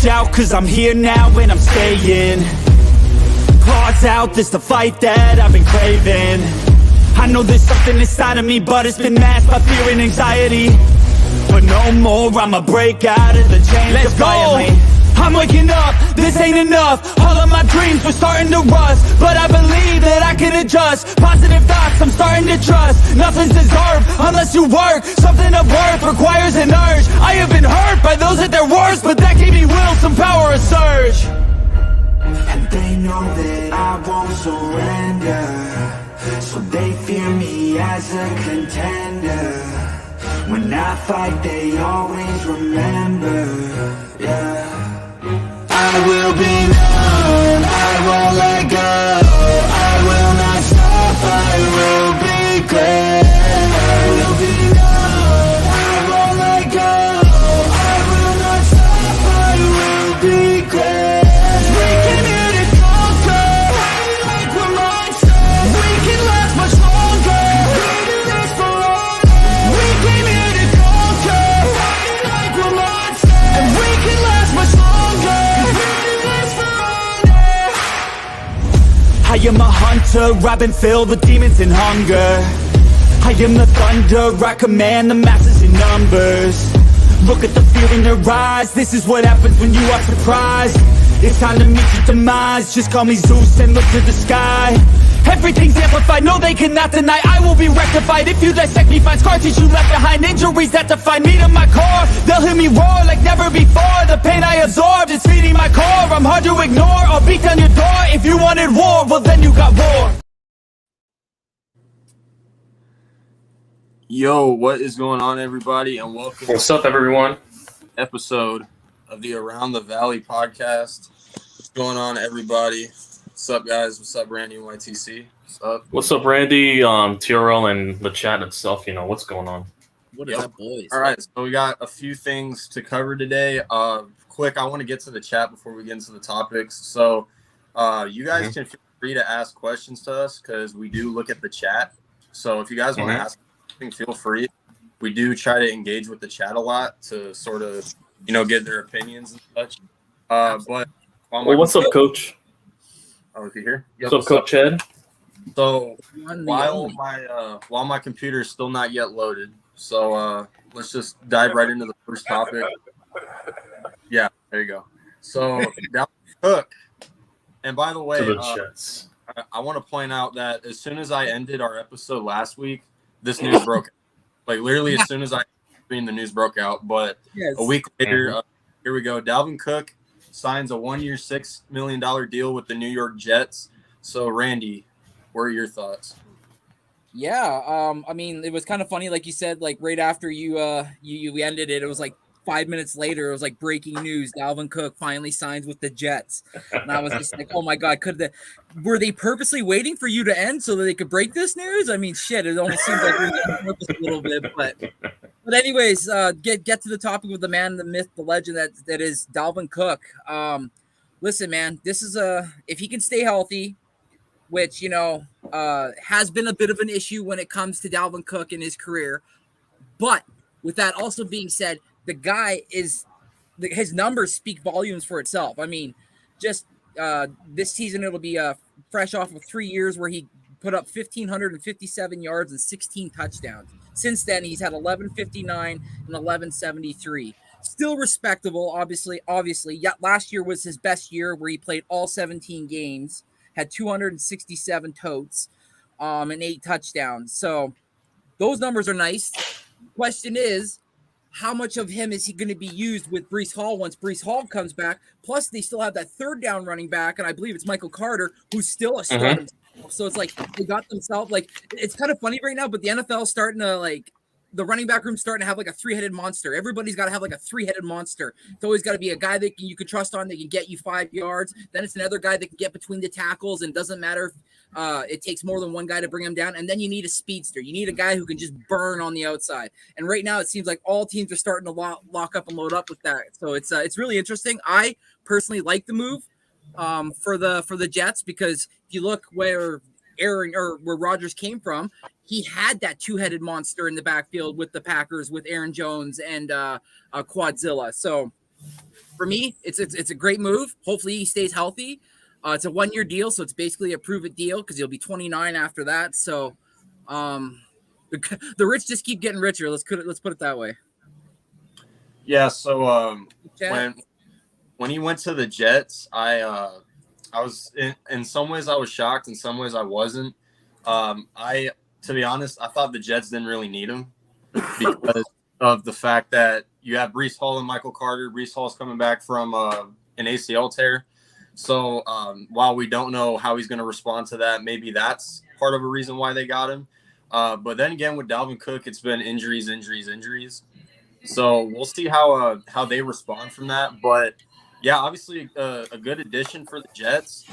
watch out, cause I'm here now and I'm staying. Claws out, this the fight that I've been craving. I know there's something inside of me, but it's been masked by fear and anxiety. But no more, I'ma break out of the chains. Let's defiantly. Go! I'm waking up, this ain't enough. All of my dreams were starting to rust, but I believe that I can adjust. Positive thoughts, I'm starting to trust. Nothing's deserved unless you work. Something of worth requires an urge. I have been hurt by those at their worst, but that gave me will, some power, a surge. And they know that I won't surrender, so they fear me as a contender. When I fight, they always remember, yeah. I will be known, I won't let go. I will not stop, I will be great. I will be known, I won't let go. I will not stop, I will be great. We came here to conquer, fighting like we're monsters. We can last much longer, we do this for honor. We came here to conquer, fighting like we're monsters. And we can last much longer. I am a hunter, I've been filled with demons and hunger. I am the thunder, I command the masses in numbers. Look at the fear in their eyes, this is what happens when you are surprised. It's time to meet your demise, just call me Zeus and look to the sky. Everything's amplified, no they cannot deny. I will be rectified, if you dissect me, find scars tissue left behind. Injuries that define me to my core, they'll hear me roar like never before. The pain I absorbed is feeding my core, I'm hard to ignore. I'll beat down your door, if you wanted war, well then you got war. Yo, what is going on, everybody, and welcome. What's up, everyone? Episode of the Around the Valley podcast. What's going on, everybody? What's up, guys? What's up, Randy and YTC? What's up? What's up, Randy? TRL and the chat itself. You know what's going on. What is up, boys? All right, so we got a few things to cover today. Quick, I want to get to the chat before we get into the topics. So, you guys can feel free to ask questions to us because we do look at the chat. So, if you guys want to ask anything, feel free. We do try to engage with the chat a lot to sort of, get their opinions and such. But what's up, Coach? Oh, if you hear? Yep, what's up, Coach Ed? So while my computer is still not yet loaded, so let's just dive right into the first topic. Yeah, there you go. So Dalvin Cook, and by the way, I want to point out that as soon as I ended our episode last week, this news broke out. Like literally as soon as the news broke out. But a week later, here we go. Dalvin Cook signs a 1-year, $6 million deal with the New York Jets. So, Randy, what are your thoughts? Yeah, I mean, it was kind of funny, like you said, like right after you ended it, it was like 5 minutes later, it was like breaking news. Dalvin Cook finally signs with the Jets. And I was just like, oh my God, were they purposely waiting for you to end so that they could break this news? I mean, shit, it almost seems like we're on purpose a little bit, but anyways, get to the topic with the man, the myth, the legend that is Dalvin Cook. Listen, man, this is if he can stay healthy, which, has been a bit of an issue when it comes to Dalvin Cook in his career. But with that also being said, the guy his numbers speak volumes for itself. I mean, just this season, it'll be fresh off of 3 years where he put up 1,557 yards and 16 touchdowns. Since then, he's had 1,159 and 1,173. Still respectable, obviously. Yet last year was his best year where he played all 17 games, had 267 totes, and 8 touchdowns. So those numbers are nice. Question is, how much of him is he going to be used with Breece Hall once Breece Hall comes back? Plus, they still have that third down running back, and I believe it's Michael Carter, who's still a stud. So it's like they got themselves it's kind of funny right now, but the NFL is starting to the running back room starting to have like a 3-headed monster. Everybody's got to have like a 3-headed monster. It's always got to be a guy that you can trust on that can get you 5 yards. Then it's another guy that can get between the tackles, and doesn't matter if it takes more than one guy to bring him down. And then you need a speedster. You need a guy who can just burn on the outside. And right now it seems like all teams are starting to lock up and load up with that. So it's really interesting. I personally like the move for the Jets, because if you look where Rodgers came from, he had that 2-headed monster in the backfield with the Packers with Aaron Jones and Quadzilla. So For me, it's a great move. Hopefully he stays healthy. It's a 1-year deal, so it's basically a prove it deal because he'll be 29 after that. So, the rich just keep getting richer. Let's put it that way. Yeah. So when he went to the Jets, I was in some ways I was shocked, in some ways I wasn't. To be honest, I thought the Jets didn't really need him because of the fact that you have Breece Hall and Michael Carter. Breece Hall's coming back from an ACL tear. So while we don't know how he's going to respond to that, maybe that's part of a reason why they got him. But then again, with Dalvin Cook, it's been injuries. So we'll see how they respond from that. But yeah, obviously a good addition for the Jets.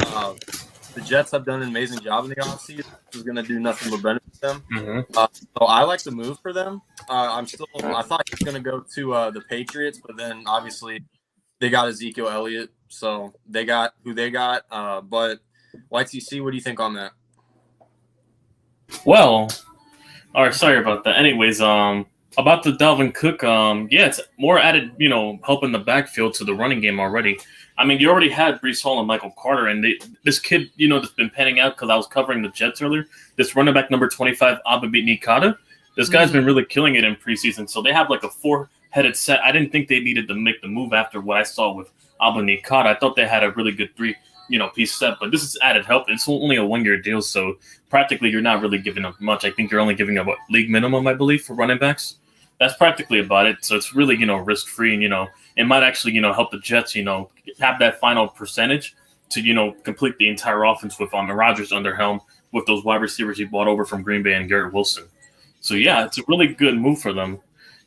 The Jets have done an amazing job in the offseason. This is going to do nothing but benefit them. Mm-hmm. So I like the move for them. I thought he was going to go to the Patriots, but then obviously they got Ezekiel Elliott. So they got who they got. But YTC, what do you think on that? Well, all right, sorry about that. Anyways, about the Dalvin Cook, yeah, it's more added, help in the backfield to the running game already. I mean, you already had Breece Hall and Michael Carter, and this kid, that's been panning out because I was covering the Jets earlier. This running back number 25, Abba Nikata, this guy's been really killing it in preseason. So they have like a 4-headed set. I didn't think they needed to make the move after what I saw with Abba Nikata. I thought they had a really good piece set, but this is added help. It's only a 1-year deal, so practically you're not really giving up much. I think you're only giving up league minimum, I believe, for running backs. That's practically about it. So it's really, risk-free, and, it might actually, help the Jets, have that final percentage to, complete the entire offense with Rodgers under helm with those wide receivers he bought over from Green Bay and Garrett Wilson. So, yeah, it's a really good move for them.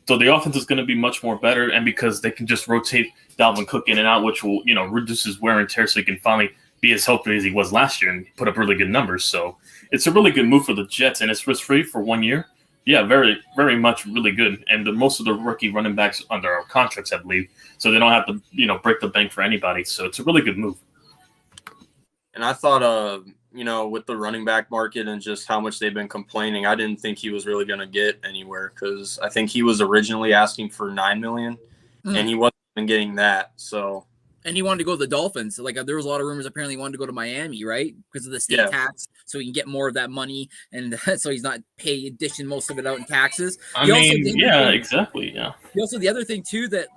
So the offense is going to be much more better, and because they can just rotate Dalvin Cook in and out, which will, reduce his wear and tear so he can finally be as healthy as he was last year and put up really good numbers. So it's a really good move for the Jets, and it's risk-free for 1 year. Yeah, very, very much really good. And most of the rookie running backs under our contracts, I believe, so they don't have to, break the bank for anybody. So it's a really good move. And I thought, with the running back market and just how much they've been complaining, I didn't think he was really going to get anywhere because I think he was originally asking for $9 million, and he wasn't even getting that. So. And he wanted to go to the Dolphins. Like there was a lot of rumors. Apparently, he wanted to go to Miami, right? Because of the state tax, so he can get more of that money, and so he's not dishing most of it out in taxes. Exactly. Yeah. Also, the other thing too that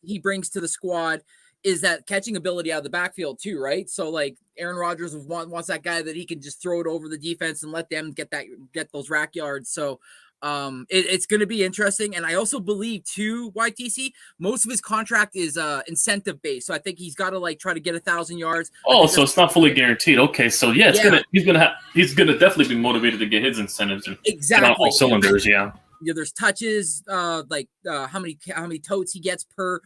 he brings to the squad is that catching ability out of the backfield too, right? So like Aaron Rodgers wants that guy that he can just throw it over the defense and let them get those rack yards. So. It's going to be interesting, and I also believe too, YTC, most of his contract is incentive based, so I think he's got to try to get 1,000 yards. Oh, so it's not fully guguaranteed. Okay, so yeah, he's gonna definitely be motivated to get his incentives and exactly all cylinders. Yeah, there's touches, how many totes he gets per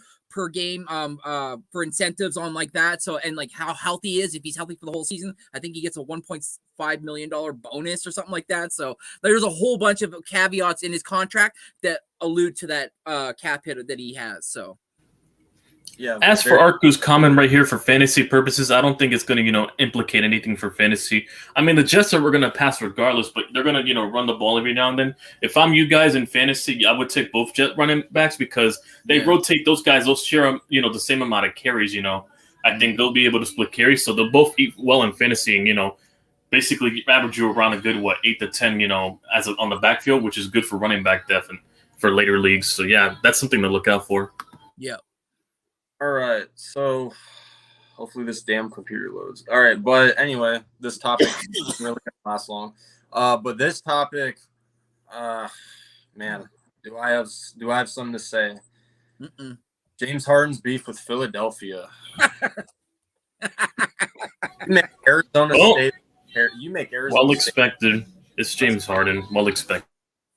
game for incentives on like that. So and how healthy he is, if he's healthy for the whole season, I think he gets a $1.5 million bonus or something like that. So there's a whole bunch of caveats in his contract that allude to that cap hit that he has. So yeah. As for Arku's comment right here for fantasy purposes, I don't think it's going to, implicate anything for fantasy. I mean, the Jets are going to pass regardless, but they're going to, run the ball every now and then. If I'm you guys in fantasy, I would take both Jet running backs because they rotate those guys. They'll share, the same amount of carries, I think they'll be able to split carries. So they'll both eat well in fantasy and, basically average you around a good, 8 to 10, on the backfield, which is good for running back depth and for later leagues. So, yeah, that's something to look out for. Yeah. All right, so hopefully this damn computer loads. All right, but anyway, this topic isn't really gonna last long. But this topic, man, do I have something to say? James Harden's beef with Philadelphia. You make Arizona State. Well expected. It's James Harden. Well expected.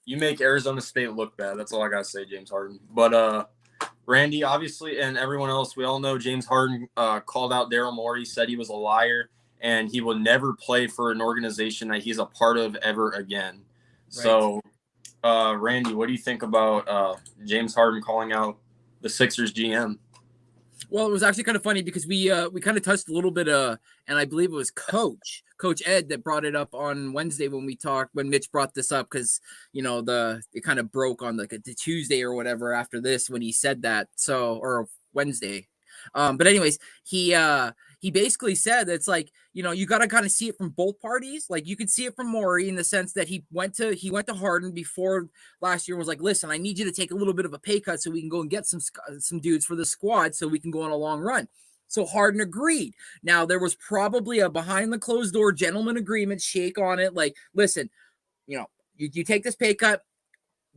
You make Arizona State look bad. That's all I gotta say, James Harden. But Randy, obviously, and everyone else, we all know James Harden called out Daryl Morey, said he was a liar, and he will never play for an organization that he's a part of ever again. Right. So, Randy, what do you think about James Harden calling out the Sixers GM? Well, it was actually kind of funny because we kind of touched a little bit, and I believe it was Coach Coach Ed that brought it up on Wednesday when Mitch brought this up, because it kind of broke on the Tuesday or whatever after this when he said that. So, or Wednesday. But anyways, he basically said that it's like, you got to kind of see it from both parties. Like, you could see it from Morey in the sense that he went to Harden before last year and was like, listen, I need you to take a little bit of a pay cut so we can go and get some dudes for the squad so we can go on a long run. So Harden agreed. Now, there was probably a behind the closed door gentleman agreement shake on it. Like, listen, you take this pay cut,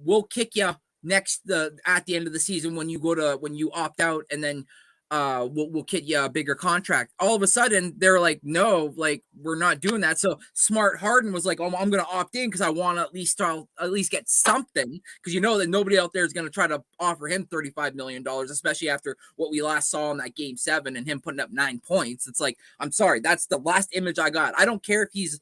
we'll kick you at the end of the season when you opt out, and then we'll get you a bigger contract. All of a sudden, they're like, no, like, we're not doing that. So smart Harden was like, oh, I'm going to opt in because I want to at least get something, because that nobody out there is going to try to offer him $35 million, especially after what we last saw in that Game 7 and him putting up 9 points. It's like, I'm sorry, that's the last image I got. I don't care if he's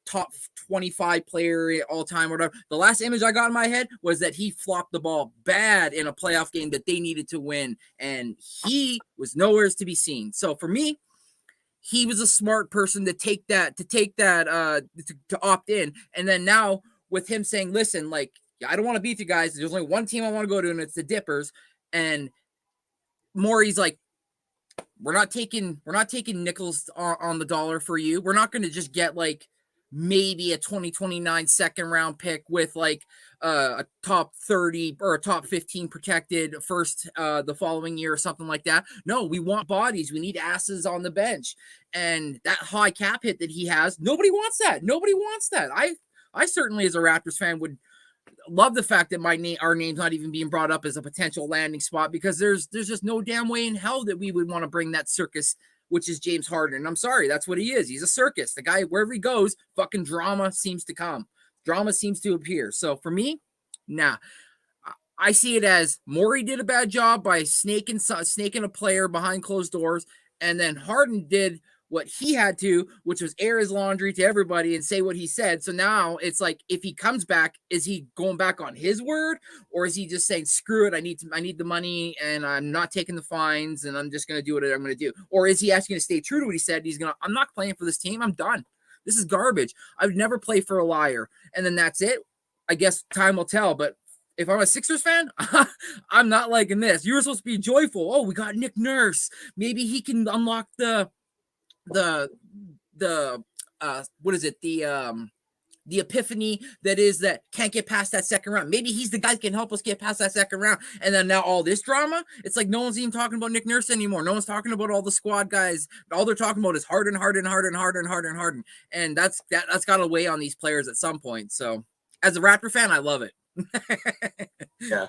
top 25 player all time or whatever. The last image I got in my head was that he flopped the ball bad in a playoff game that they needed to win, and he was nowhere to be seen. So for me, he was a smart person to opt in. And then now with him saying, listen, like, I don't want to beat you guys. There's only one team I want to go to, and it's the Dippers. And Morey's like, we're not taking nickels on the dollar for you. We're not going to just get like maybe a 2029 second round pick with like a top 30 or a top 15 protected first the following year or something like that. No, we want bodies. We need asses on the bench. And that high cap hit that he has, nobody wants that. Nobody wants that. I certainly, as a Raptors fan, would love the fact that our name's not even being brought up as a potential landing spot, because there's just no damn way in hell that we would want to bring that circus, which is James Harden. And I'm sorry, that's what he is. He's a circus. The guy, wherever he goes, fucking drama seems to come. Drama seems to appear. So for me, nah. I see it as Morey did a bad job by snaking a player behind closed doors, and then Harden did what he had to, which was air his laundry to everybody and say what he said. So now it's like, if he comes back, is he going back on his word, or is he just saying, screw it, I need the money and I'm not taking the fines and I'm just going to do what I'm going to do? Or is he actually going to stay true to what he said? I'm not playing for this team. I'm done. This is garbage. I would never play for a liar. And then that's it. I guess time will tell. But if I'm a Sixers fan, I'm not liking this. You were supposed to be joyful. Oh, we got Nick Nurse. Maybe he can unlock the epiphany that can't get past that second round. Maybe he's the guy that can help us get past that second round. And then now all this drama, it's like no one's even talking about Nick Nurse anymore. No one's talking about all the squad guys. All they're talking about is Harden. And that's got to weigh on these players at some point. So as a Raptor fan, I love it. Yeah.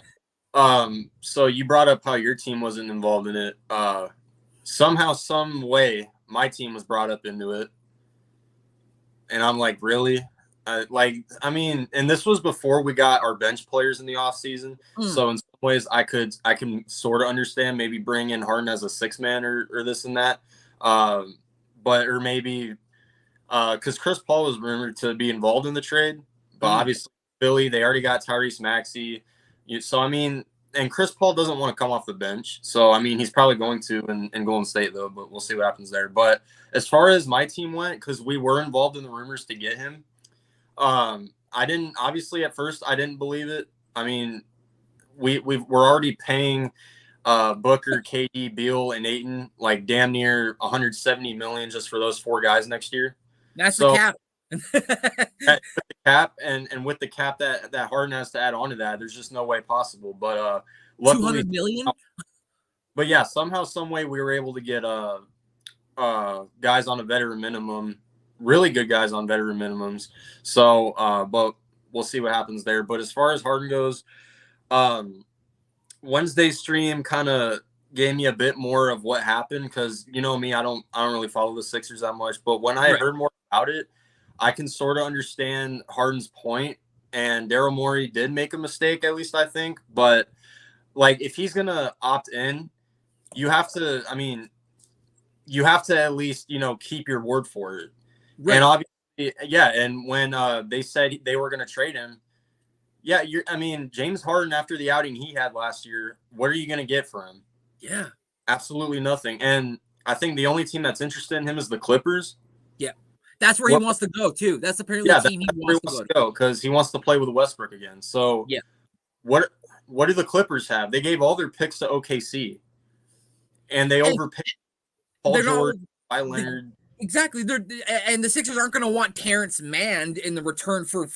So you brought up how your team wasn't involved in it. Somehow, some way, my team was brought up into it. And I'm like, really? And this was before we got our bench players in the offseason. So in some ways, I can sort of understand maybe bring in Harden as a 6-man or this and that. Or maybe because Chris Paul was rumored to be involved in the trade. But obviously, Philly, they already got Tyrese Maxey. And Chris Paul doesn't want to come off the bench. So, he's probably going to in Golden State, though, but we'll see what happens there. But as far as my team went, because we were involved in the rumors to get him, at first, I didn't believe it. We're already paying Booker, KD, Beal, and Ayton like damn near $170 million just for those 4 guys next year. That's the cap. The cap and with the cap that Harden has to add on to that, there's just no way possible. But luckily, $200 million. But yeah, somehow, some way, we were able to get guys on a veteran minimum, really good guys on veteran minimums. So, but we'll see what happens there. But as far as Harden goes, Wednesday's stream kind of gave me a bit more of what happened, because you know me, I don't really follow the Sixers that much. But when I heard more about it, I can sort of understand Harden's point, and Daryl Morey did make a mistake, at least I think. But like, if he's gonna opt in, you have to at least keep your word for it. Right. And obviously, yeah. And when they said they were gonna trade him, yeah, James Harden, after the outing he had last year, what are you gonna get for him? Yeah, absolutely nothing. And I think the only team that's interested in him is the Clippers. Yeah. That's where he wants to go too. That's apparently the team he wants to go because he wants to play with Westbrook again. So yeah, what do the Clippers have? They gave all their picks to OKC, and they overpaid Paul George, Kawhi Leonard. Exactly. And the Sixers aren't going to want Terrence Mann in the return for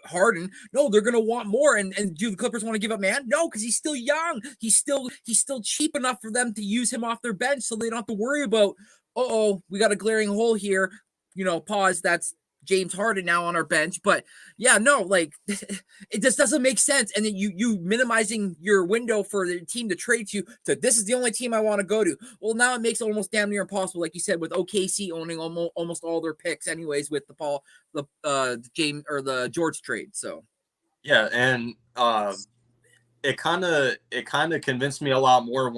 Harden. No, they're going to want more. And do the Clippers want to give up Mann? No, because he's still young. He's still cheap enough for them to use him off their bench, so they don't have to worry about. We got a glaring hole here. Pause. That's James Harden now on our bench. But yeah, no, like it just doesn't make sense. And then you minimizing your window for the team to trade you to this is the only team I want to go to. Well, now it makes it almost damn near impossible, like you said, with OKC owning almost all their picks anyways with the James or the George trade. So yeah, and it kind of convinced me a lot more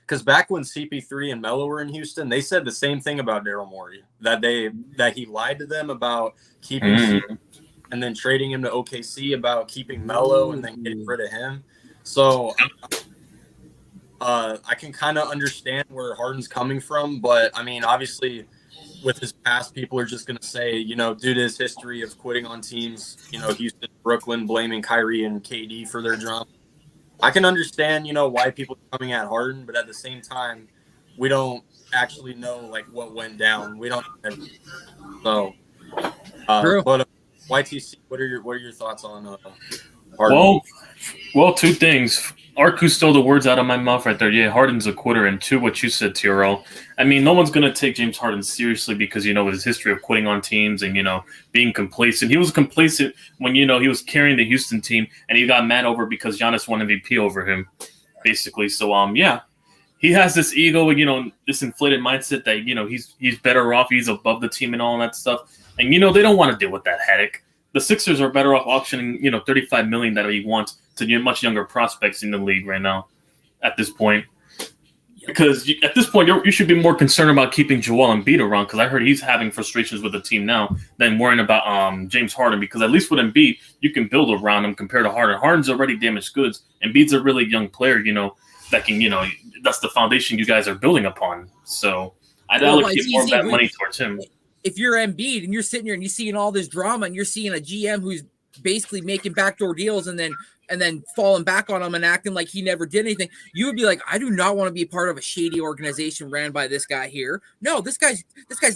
because back when CP3 and Melo were in Houston, they said the same thing about Daryl Morey, that he lied to them about keeping and then trading him to OKC about keeping Melo and then getting rid of him. So I can kind of understand where Harden's coming from, but I mean, obviously with his past, people are just going to say, due to his history of quitting on teams, Houston, Brooklyn, blaming Kyrie and KD for their drama. I can understand, why people are coming at Harden, but at the same time, we don't actually know like what went down. We don't. So, but YTC, what are your thoughts on Harden? Well, two things. Arku stole the words out of my mouth right there. Yeah, Harden's a quitter, and two, what you said, Tyrell. I mean, no one's gonna take James Harden seriously because with his history of quitting on teams and being complacent. He was complacent when he was carrying the Houston team, and he got mad over because Giannis won MVP over him, basically. So yeah, he has this ego, this inflated mindset that he's better off, he's above the team and all that stuff, and they don't want to deal with that headache. The Sixers are better off auctioning, $35 million that he wants to get much younger prospects in the league right now at this point. Because at this point, you should be more concerned about keeping Joel Embiid around, because I heard he's having frustrations with the team now than worrying about James Harden, because at least with Embiid, you can build around him compared to Harden. Harden's already damaged goods. Embiid's a really young player, that can, that's the foundation you guys are building upon. So I'd allocate more of that money towards him. If you're Embiid and you're sitting here and you're seeing all this drama and you're seeing a GM who's basically making backdoor deals and then falling back on him and acting like he never did anything, you would be like, I do not want to be a part of a shady organization ran by this guy here. No, this guy's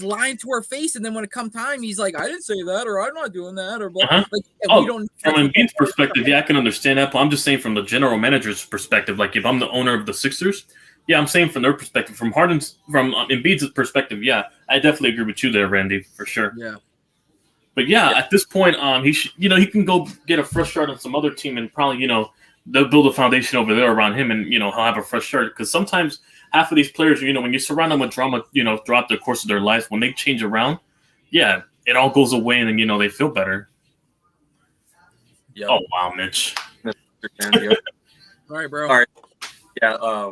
lying to our face, and then when it comes time, he's like, I didn't say that, or I'm not doing that, or blah. We don't. From Embiid's perspective, yeah, I can understand that, but I'm just saying from the general manager's perspective, like if I'm the owner of the Sixers. Yeah, I'm saying from their perspective, from Embiid's perspective, yeah, I definitely agree with you there, Randy, for sure. Yeah. But yeah, at this point, he can go get a fresh start on some other team and probably, they'll build a foundation over there around him and, he'll have a fresh start. Because sometimes half of these players, when you surround them with drama, throughout the course of their life, when they change around, yeah, it all goes away and then, they feel better. Yep. Oh, wow, Mitch. All right, bro. All right. Yeah,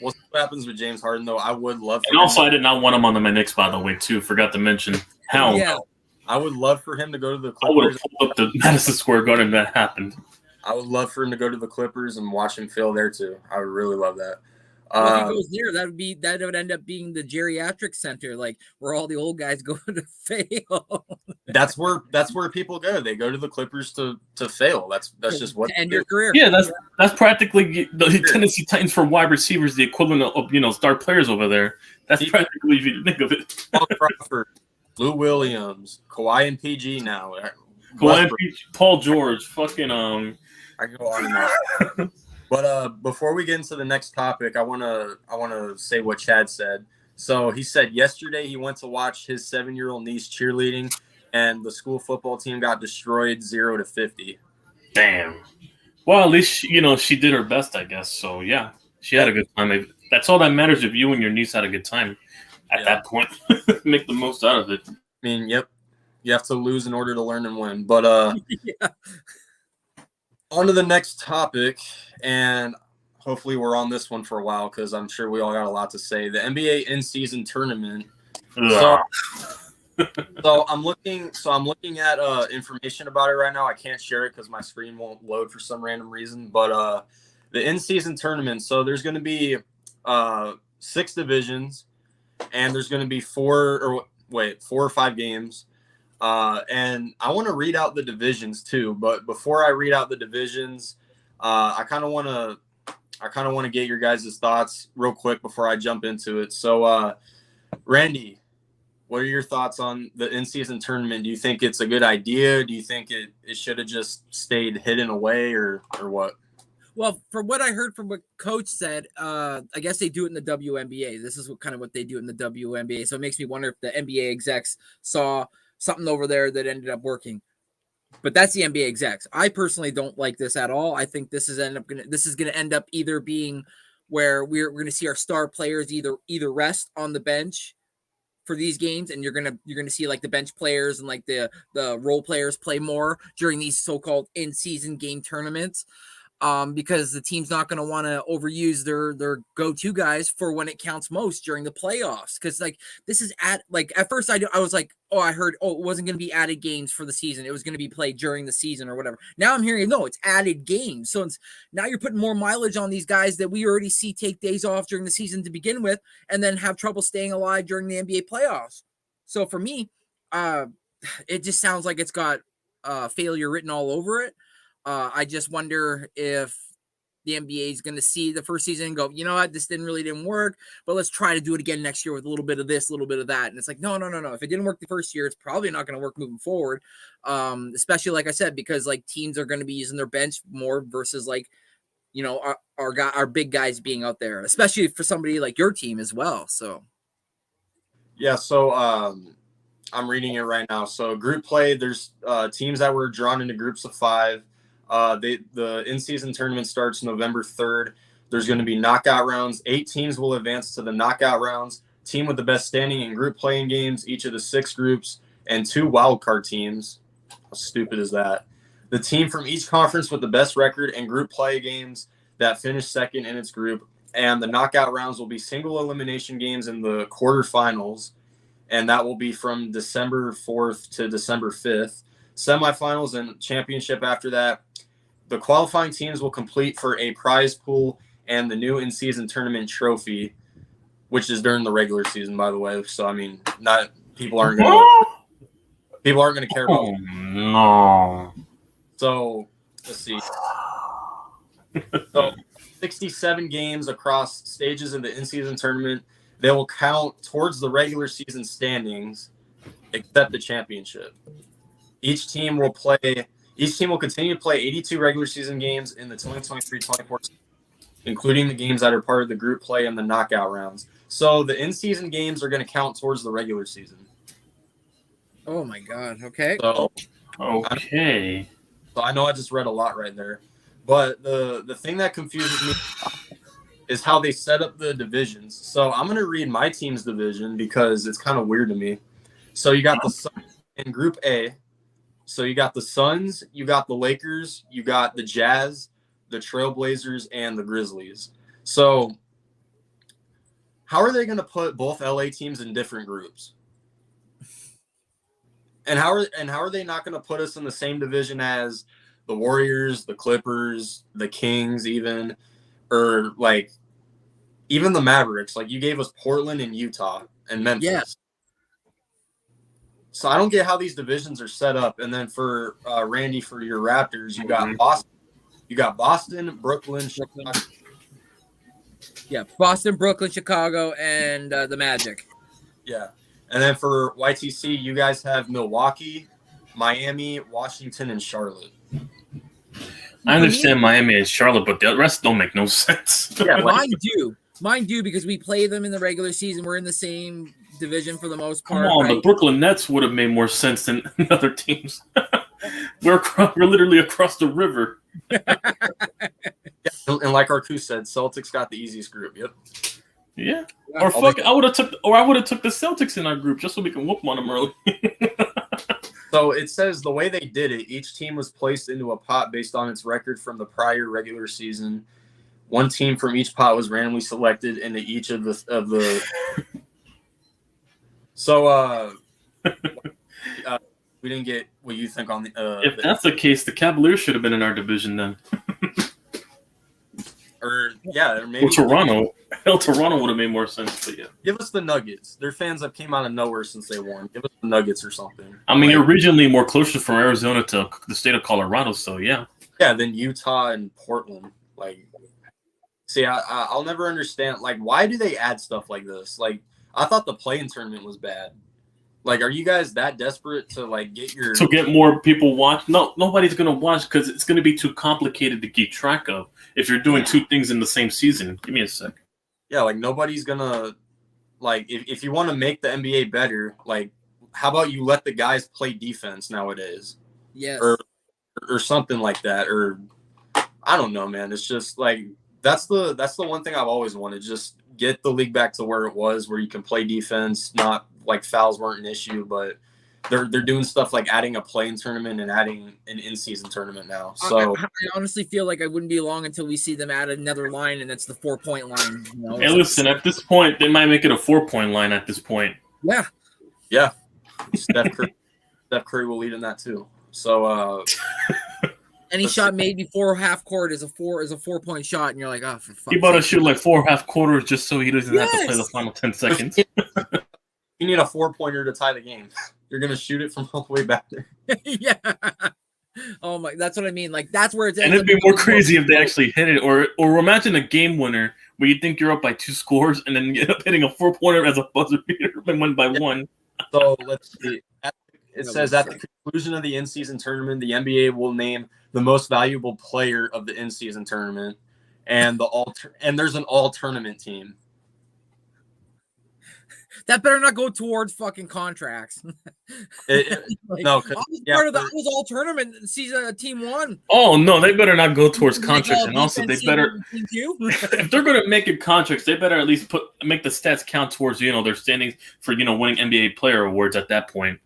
we'll see what happens with James Harden, though. I would love for And also, I did not want him on the Knicks, by the way, too. Forgot to mention. Hell no. I would love for him to go to the Clippers. I would have pulled up the Madison Square Garden if that happened. I would love for him to go to the Clippers and watch him fail there, too. I would really love that. If he goes there, that would end up being the geriatric center, like where all the old guys go to fail. That's where people go. They go to the Clippers to fail. That's just what to end your career. Yeah, that's practically the Tennessee Titans for wide receivers, the equivalent of star players over there. That's practically, if you think of it. Paul Crawford, Lou Williams, Kawhi and PG now. Kawhi and PG, Paul George, fucking I can go on and on. But before we get into the next topic, I wanna say what Chad said. So he said yesterday he went to watch his 7-year-old niece cheerleading, and the school football team got destroyed 0-50. Damn. Well, at least she did her best, I guess. So yeah, she had a good time. That's all that matters. If you and your niece had a good time at that point, make the most out of it. I mean, yep. You have to lose in order to learn and win. But yeah. On to the next topic, and hopefully we're on this one for a while because I'm sure we all got a lot to say. The NBA in-season tournament. So I'm looking at information about it right now. I can't share it because my screen won't load for some random reason. But the in-season tournament. So there's going to be 6 divisions, and there's going to be 4 or 4 or 5 games. And I want to read out the divisions too. But before I read out the divisions, I kind of want to get your guys' thoughts real quick before I jump into it. So, Randy, what are your thoughts on the in-season tournament? Do you think it's a good idea? Do you think it should have just stayed hidden away or what? Well, from what I heard from what Coach said, I guess they do it in the WNBA. This is what they do in the WNBA. So it makes me wonder if the NBA execs saw something over there that ended up working. But that's the NBA execs. I personally don't like this at all. I think this is gonna end up either being where we're gonna see our star players either rest on the bench for these games, and you're gonna see like the bench players and like the role players play more during these so-called in-season game tournaments, because the team's not gonna want to overuse their go-to guys for when it counts most during the playoffs. Because like this is at first I was like, I heard it wasn't gonna be added games for the season, it was gonna be played during the season or whatever. Now I'm hearing no, it's added games. So now you're putting more mileage on these guys that we already see take days off during the season to begin with, and then have trouble staying alive during the NBA playoffs. So for me, it just sounds like it's got failure written all over it. I just wonder if the NBA is going to see the first season and go, you know what, this didn't work, but let's try to do it again next year with a little bit of this, a little bit of that. And it's like, no. If it didn't work the first year, it's probably not going to work moving forward. Especially like I said, because like teams are going to be using their bench more versus like, you know, our big guys being out there, especially for somebody like your team as well. So. Yeah. So, I'm reading it right now. So group play, there's teams that were drawn into groups of 5. The in-season tournament starts November 3rd. There's going to be knockout rounds. 8 teams will advance to the knockout rounds. Team with the best standing in group playing games, each of the 6 groups, and 2 wildcard teams. How stupid is that? The team from each conference with the best record and group play games that finish second in its group. And the knockout rounds will be single elimination games in the quarterfinals, and that will be from December 4th to December 5th. Semifinals and championship after that. The qualifying teams will compete for a prize pool and the new in-season tournament trophy, which is during the regular season, by the way. So I mean, people aren't going to care about. Oh, no. So let's see. So 67 games across stages of the in-season tournament. They will count towards the regular season standings, except the championship. Each team will continue to play 82 regular season games in the 2023-24, including the games that are part of the group play and the knockout rounds. So the in-season games are going to count towards the regular season. Oh my God. Okay. So, okay. So I know I just read a lot right there, but the thing that confuses me is how they set up the divisions. So I'm going to read my team's division because it's kind of weird to me. So you got the Suns in Group A. So you got the Suns, you got the Lakers, you got the Jazz, the Trailblazers, and the Grizzlies. So how are they going to put both LA teams in different groups? And how are they not going to put us in the same division as the Warriors, the Clippers, the Kings, even, or like even the Mavericks? Like you gave us Portland and Utah and Memphis. Yeah. So I don't get how these divisions are set up. And then for Randy, for your Raptors, you got Boston. You got Boston, Brooklyn, Chicago. Yeah, Boston, Brooklyn, Chicago, and the Magic. Yeah. And then for YTC, you guys have Milwaukee, Miami, Washington, and Charlotte. I understand Miami and Charlotte, but the rest don't make no sense. Yeah, mine do because we play them in the regular season. We're in the same division for the most part. Come on, right? the Brooklyn Nets would have made more sense than other teams. we're literally across the river. And like Arcus said, Celtics got the easiest group. Yep. Yeah. Or fuck, I would have took the Celtics in our group just so we can whoop on them early. So it says the way they did it, each team was placed into a pot based on its record from the prior regular season. One team from each pot was randomly selected into each of the. So we didn't get what you think on the. If that's the case, the Cavaliers should have been in our division then. or maybe Or Toronto. Hell, Toronto would have made more sense, but yeah. give us the Nuggets. They're fans that came out of nowhere since they won. Give us the Nuggets or something. I mean, you're originally more closer from Arizona to the state of Colorado, so yeah. Yeah, then Utah and Portland. Like, see, I'll never understand. Like, why do they add stuff like this? Like, I thought the play-in tournament was bad. Like, are you guys that desperate to like get more people watch? No, nobody's gonna watch because it's gonna be too complicated to keep track of. If you're doing two things in the same season, give me a sec. Yeah, like nobody's gonna like if you want to make the NBA better, like how about you let the guys play defense nowadays? Yes. Or something like that. Or I don't know, man. It's just like that's the one thing I've always wanted. Just get the league back to where it was, where you can play defense, not like fouls weren't an issue, but they're doing stuff like adding a play-in tournament and adding an in-season tournament now. So I honestly feel like I wouldn't be long until we see them add another line, and that's the 4-point line. You know? Hey, listen, at this point, they might make it a 4-point line at this point. Yeah. Steph Curry will lead in that too. So any shot made before half court is a 4-point shot, and you're like, oh, for fuck's He about to sake. shoot like 4 half quarters just so he doesn't have to play the final 10 seconds. you need a 4-pointer to tie the game. You're gonna shoot it from all the way back there. Yeah. Oh my, that's what I mean. Like that's where it's. And it'd be more crazy if they actually hit it, or imagine a game winner where you think you're up by 2 scores and then you end up hitting a 4-pointer as a buzzer beater and win by 1. So let's see. It says at the conclusion of the in-season tournament, the NBA will name the most valuable player of the in-season tournament, and there's an all-tournament team. That better not go towards fucking contracts. Like, No, I was part of that. I was all tournament season. Team 1. Oh no, they better not go towards contracts, and also they better if they're going to make it contracts, they better at least make the stats count towards their standings for winning NBA Player Awards at that point.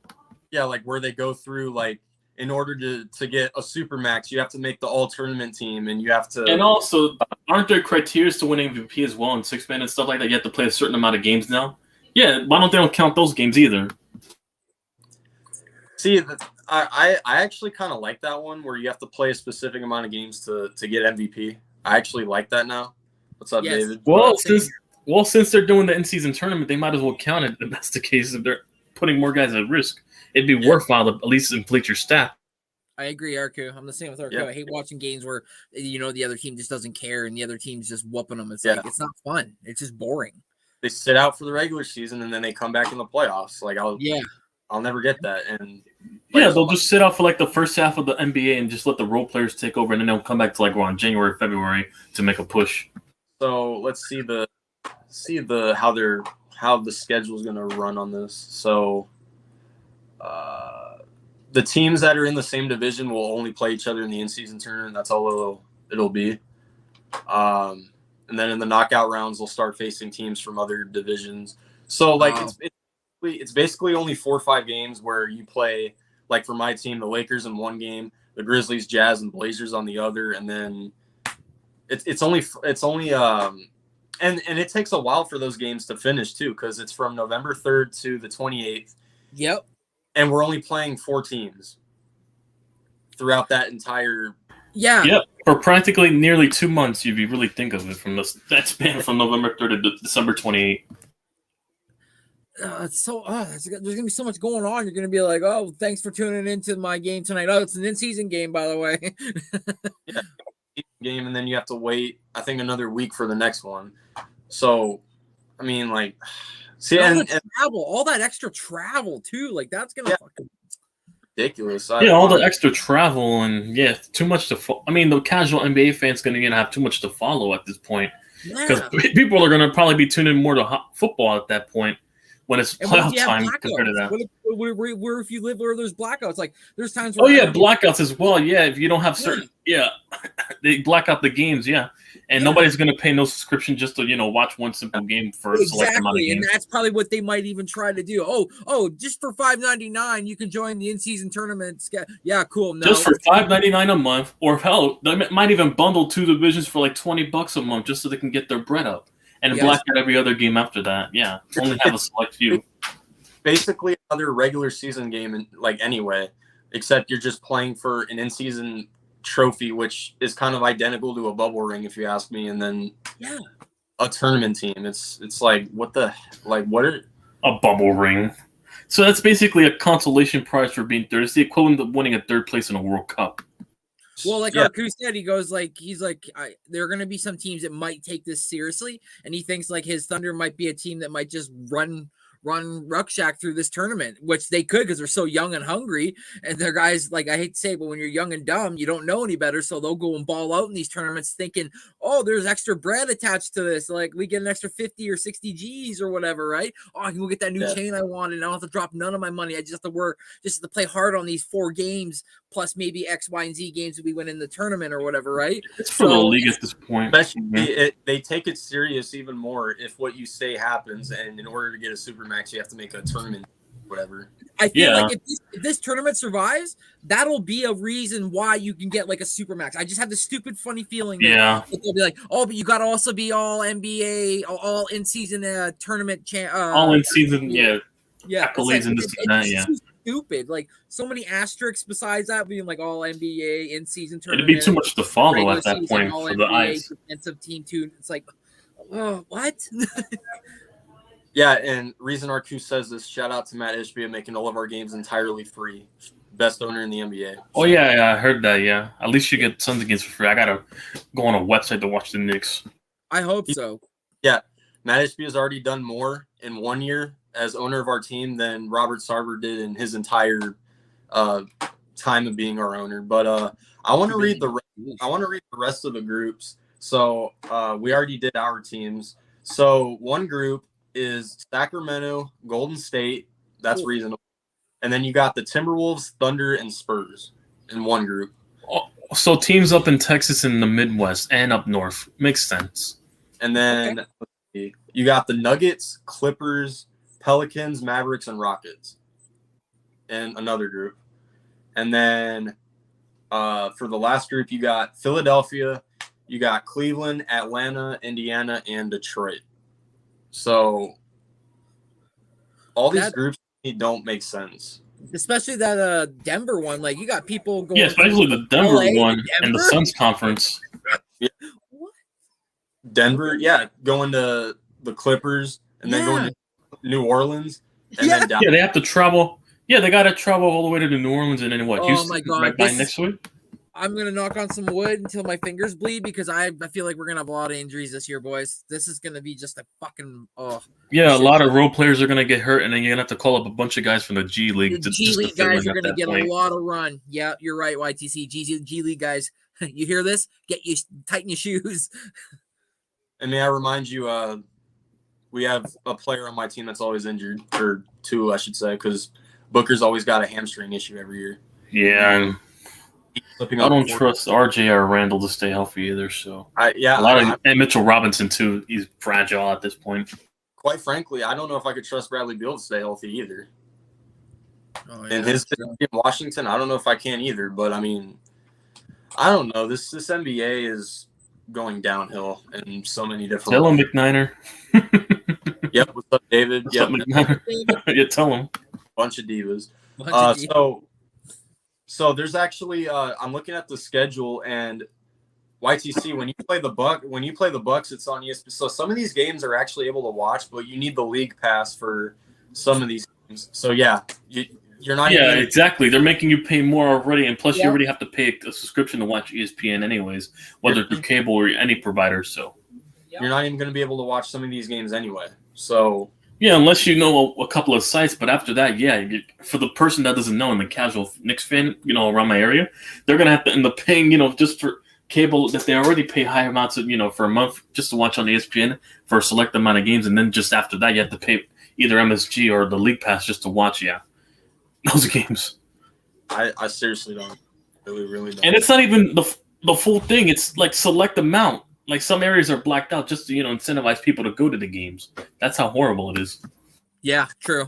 Yeah, like where they go through like in order to get a supermax, you have to make the all tournament team, and you have to. And also, aren't there criteria to win MVP as well in 6-man and stuff like that? You have to play a certain amount of games now. Yeah, why don't they count those games either? See, I actually kind of like that one where you have to play a specific amount of games to get MVP. I actually like that now. What's up, David? Well, since they're doing the in-season tournament, they might as well count it if that's the case. If they're putting more guys at risk, it'd be worthwhile to at least inflate your stat. I agree, Arku. I'm the same with Arku. Yeah. I hate watching games where the other team just doesn't care and the other team's just whooping them. It's like it's not fun. It's just boring. They sit out for the regular season and then they come back in the playoffs. Like I'll never get that. And they'll just sit out for like the first half of the NBA and just let the role players take over, and then they'll come back to like around January, February to make a push. So let's see how the schedule is going to run on this. So the teams that are in the same division will only play each other in the in-season tournament. That's all it'll be. And then in the knockout rounds, they'll start facing teams from other divisions. So like it's basically only 4 or 5 games where you play, like for my team, the Lakers in one game, the Grizzlies, Jazz, and Blazers on the other, and then it's only and it takes a while for those games to finish too, because it's from November 3rd to the 28th. Yep. And we're only playing 4 teams throughout that entire. Yeah. Yep. For practically nearly 2 months, if you really think of it, from that span from November 3rd to December 28th. It's so there's gonna be so much going on. You're gonna be like, oh, thanks for tuning into my game tonight. Oh, it's an in-season game, by the way. Game, and then you have to wait, I think, another week for the next one. So, I mean, like, see, and travel, all that extra travel too, like that's gonna fucking ridiculous. All the extra travel and too much to. I mean, the casual NBA fan's gonna have too much to follow at this point, because people are gonna probably be tuning more to football at that point when it's playoff time compared to that. Where if you live where there's blackouts, like there's times where blackouts as well. Yeah, if you don't have certain they black out the games. And nobody's going to pay no subscription just to watch one simple game for a select amount of games. And that's probably what they might even try to do. Oh, just for $5.99 you can join the in-season tournament. Yeah, cool. No. Just for $5.99 a month, or hell, they might even bundle 2 divisions for like $20 a month just so they can get their bread up and black out every other game after that. Yeah, only have a select few. Basically, another regular season game, like anyway, except you're just playing for an in-season trophy, which is kind of identical to a bubble ring, if you ask me, and then Yeah. a tournament team. It's like what are A bubble ring. So that's basically a consolation prize for being third. It's the equivalent of winning a third place in a World Cup. Well, like yeah, Arku said, he's like, there are going to be some teams that might take this seriously, and he thinks like his Thunder might be a team that might just run rucksack through this tournament, which they could because they're so young and hungry, and they're guys like I hate to say it, but when you're young and dumb, you don't know any better, so they'll go and ball out in these tournaments thinking, oh, there's extra bread attached to this, like we get an extra 50 or 60 G's or whatever, right? Oh, I can go get that new chain I wanted, and I don't have to drop none of my money. I just have to work, just have to play hard on these 4 games plus maybe X, Y, and Z games that we win in the tournament or whatever, right? It's for the league at this point. Especially they take it serious even more if what you say happens, and in order to get a Supermax, you have to make a tournament, whatever. I feel like if this tournament survives, that'll be a reason why you can get like a Supermax. I just have this stupid, funny feeling that they'll be like, oh, but you got to also be all NBA, all in-season tournament all in season, accolades and this and that, stupid. Like so many asterisks besides that being like all NBA in-season tournament. It'd be too much to follow at that point for the eyes. Defensive team too. It's like, oh, what? Yeah, and reason RQ says this, shout out to Matt Ishbia making all of our games entirely free. Best owner in the NBA. Oh, yeah, I heard that, yeah. At least you get Suns games for free. I got to go on a website to watch the Knicks. I hope so. Yeah, Matt Ishbia has already done more in 1 year as owner of our team than Robert Sarver did in his entire time of being our owner. But I want to read the rest of the groups. So we already did our teams. So one group is Sacramento, Golden State. That's reasonable. And then you got the Timberwolves, Thunder, and Spurs in one group. So teams up in Texas and the Midwest and up north. Makes sense. And then you got the Nuggets, Clippers, Pelicans, Mavericks, and Rockets in another group. And then for the last group, you got Philadelphia, you got Cleveland, Atlanta, Indiana, and Detroit. So all these groups don't make sense. Especially that Denver one. Like you got people going. Yeah, especially the Denver one and the Suns conference. Yeah. What? Denver, going to the Clippers and then going to New Orleans. And then down. Yeah, they have to travel. Yeah, they got to travel all the way to New Orleans and then what? Oh my God! Right by next week. I'm gonna knock on some wood until my fingers bleed because I feel like we're gonna have a lot of injuries this year, boys. This is gonna be just a fucking a lot of role players are gonna get hurt, and then you're gonna have to call up a bunch of guys from the G League. The G League guys are gonna get a lot of run. Yeah, you're right, YTC. G League guys, you hear this? Tighten your shoes. And may I remind you, we have a player on my team that's always injured, or two, I should say, because Booker's always got a hamstring issue every year. Yeah. I don't trust RJ or Randall to stay healthy either. So and Mitchell Robinson too. He's fragile at this point. Quite frankly, I don't know if I could trust Bradley Beal to stay healthy either. Oh, in his in Washington, I don't know if I can either. But I mean, I don't know. This NBA is going downhill in so many different. Tell him, McNiner. Yep. What's up, David? What's up, McNiner? Yeah, tell him. Bunch of divas. So there's actually I'm looking at the schedule, and YTC, when you play the Bucks, it's on ESPN. So some of these games are actually able to watch, but you need the league pass for some of these games. So you're not. Yeah, exactly. They're making you pay more already, and plus you already have to pay a subscription to watch ESPN anyways, whether through cable or any provider. So you're not even going to be able to watch some of these games anyway. So. Yeah, unless you know a couple of sites, but after that, for the person that doesn't know and the casual Knicks fan, around my area, they're gonna have to end up paying, just for cable that they already pay high amounts of, for a month just to watch on ESPN for a select amount of games, and then just after that, you have to pay either MSG or the League Pass just to watch, those games. I seriously don't, really don't. And it's not even the full thing; it's like select amount. Like some areas are blacked out just to incentivize people to go to the games. That's how horrible it is. Yeah, true.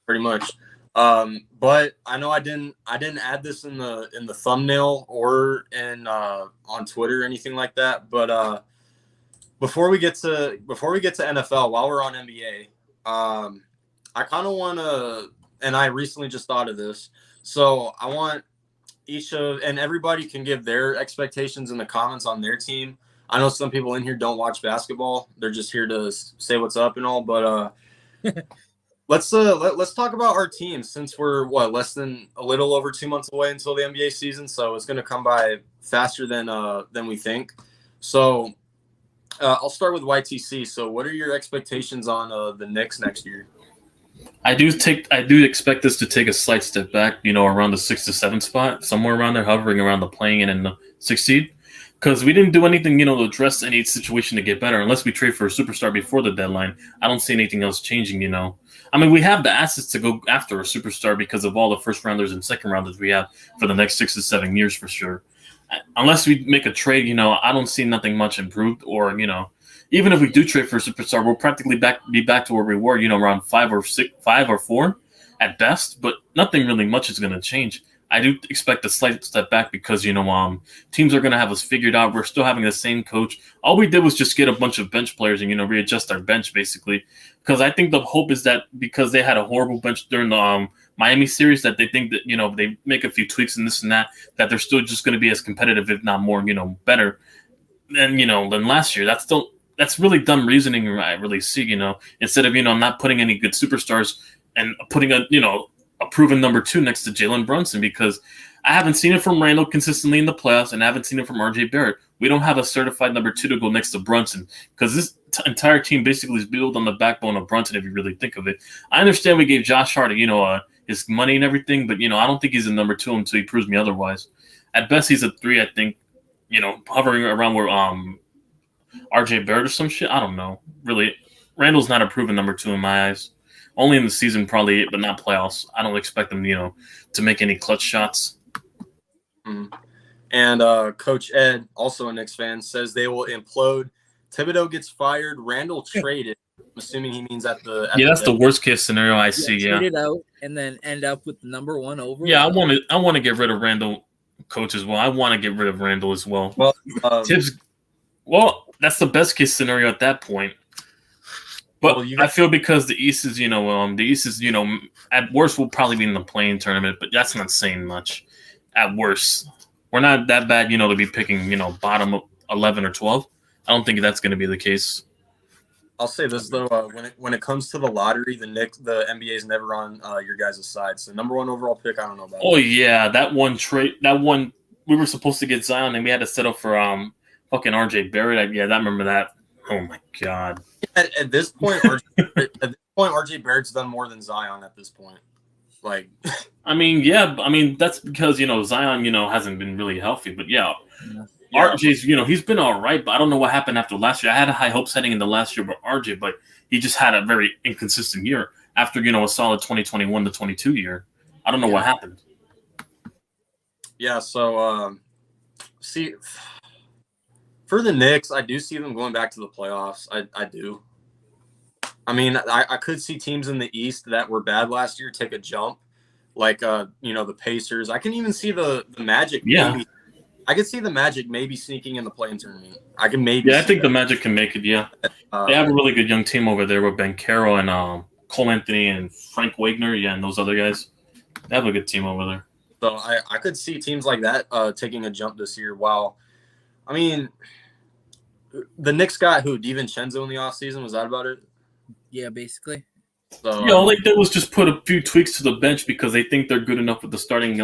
Pretty much. But I know I didn't add this in the thumbnail or on Twitter or anything like that. But before we get to NFL, while we're on NBA, I kind of want to, and I recently just thought of this. So I want and everybody can give their expectations in the comments on their team. I know some people in here don't watch basketball; they're just here to say what's up and all. But let's talk about our team, since we're less than a little over 2 months away until the NBA season, so it's going to come by faster than we think. So I'll start with YTC. So what are your expectations on the Knicks next year? I do expect us to take a slight step back, around the 6 to 7 spot, somewhere around there, hovering around the playing in and the 6th seed. Because we didn't do anything, to address any situation to get better. Unless we trade for a superstar before the deadline, I don't see anything else changing, I mean, we have the assets to go after a superstar because of all the first rounders and second rounders we have for the next 6 to 7 years for sure. Unless we make a trade, I don't see nothing much improved. Or, even if we do trade for a superstar, we'll practically be back to where we were, around 5 or 4 at best. But nothing really much is going to change. I do expect a slight step back because, teams are going to have us figured out. We're still having the same coach. All we did was just get a bunch of bench players and, readjust our bench basically. Because I think the hope is that because they had a horrible bench during the Miami series, that they think that, they make a few tweaks and this and that they're still just going to be as competitive, if not more, better than last year. That's really dumb reasoning I really see, instead of, not putting any good superstars and putting a proven number 2 next to Jalen Brunson, because I haven't seen it from Randall consistently in the playoffs, and I haven't seen it from RJ Barrett. We don't have a certified number 2 to go next to Brunson, because this entire team basically is built on the backbone of Brunson, if you really think of it. I understand we gave Josh Hart, his money and everything, but, I don't think he's a number 2 until he proves me otherwise. At best, he's a 3, I think, hovering around where RJ Barrett or some shit. I don't know. Really, Randall's not a proven number 2 in my eyes. Only in the season, probably, but not playoffs. I don't expect them, to make any clutch shots. And Coach Ed, also a Knicks fan, says they will implode. Thibodeau gets fired. Randall traded. I'm assuming he means that's the worst case scenario I see. Yeah, trade it out and then end up with the number 1 over. Yeah, I want to get rid of Randall, coach, as well. I want to get rid of Randall as well. Well, Tibbs. Well, that's the best case scenario at that point. But I feel because the East is, at worst we'll probably be in the play-in tournament, but that's not saying much. At worst, we're not that bad, to be picking, bottom 11 or 12. I don't think that's going to be the case. I'll say this though, when it comes to the lottery, the NBA is never on your guys' side. So number 1 overall pick, I don't know about. Oh yeah, that one we were supposed to get Zion and we had to settle for fucking RJ Barrett. I remember that. Oh my god. At this point, RJ Barrett's done more than Zion at this point. Like, I mean, that's because Zion, hasn't been really healthy, but yeah. RJ's, he's been all right, but I don't know what happened after last year. I had high hopes heading into last year with RJ, but he just had a very inconsistent year after, a solid 2021 to 22 year. I don't know what happened. Yeah, so, see, for the Knicks, I do see them going back to the playoffs. I do. I mean, I could see teams in the East that were bad last year take a jump, like, the Pacers. I can even see the Magic. Yeah. Maybe. I could see the Magic maybe sneaking in the play-in tournament. I can maybe. Yeah, I think the Magic can make it. Yeah, they have a really good young team over there with Ben Caro and Cole Anthony and Frank Wagner. Yeah, and those other guys. They have a good team over there. So I could see teams like that taking a jump this year. While, I mean, the Knicks got who? DiVincenzo in the offseason? Was that about it? Yeah, basically. So, all they did was just put a few tweaks to the bench because they think they're good enough with the starting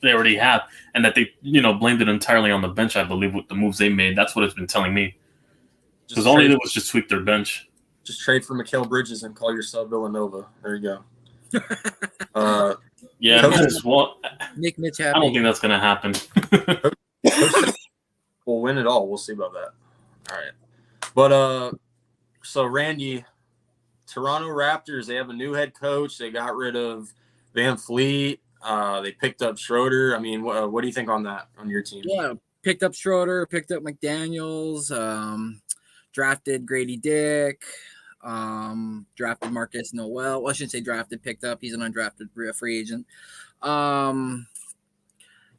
they already have, and that they, blamed it entirely on the bench, I believe, with the moves they made. That's what it's been telling me. Because all they did was just tweak their bench. Just trade for Mikal Bridges and call yourself Villanova. There you go. Yeah, well, Make Mitch happy. I don't think that's going to happen. We'll win it all. We'll see about that. All right. But, so Randy, Toronto Raptors, they have a new head coach. They got rid of Van Fleet. They picked up Schroeder. I mean, what do you think on that, on your team? Yeah, picked up Schroeder, picked up McDaniels, drafted Grady Dick, drafted Marcus Noel. Well, I shouldn't say drafted, picked up. He's an undrafted free agent.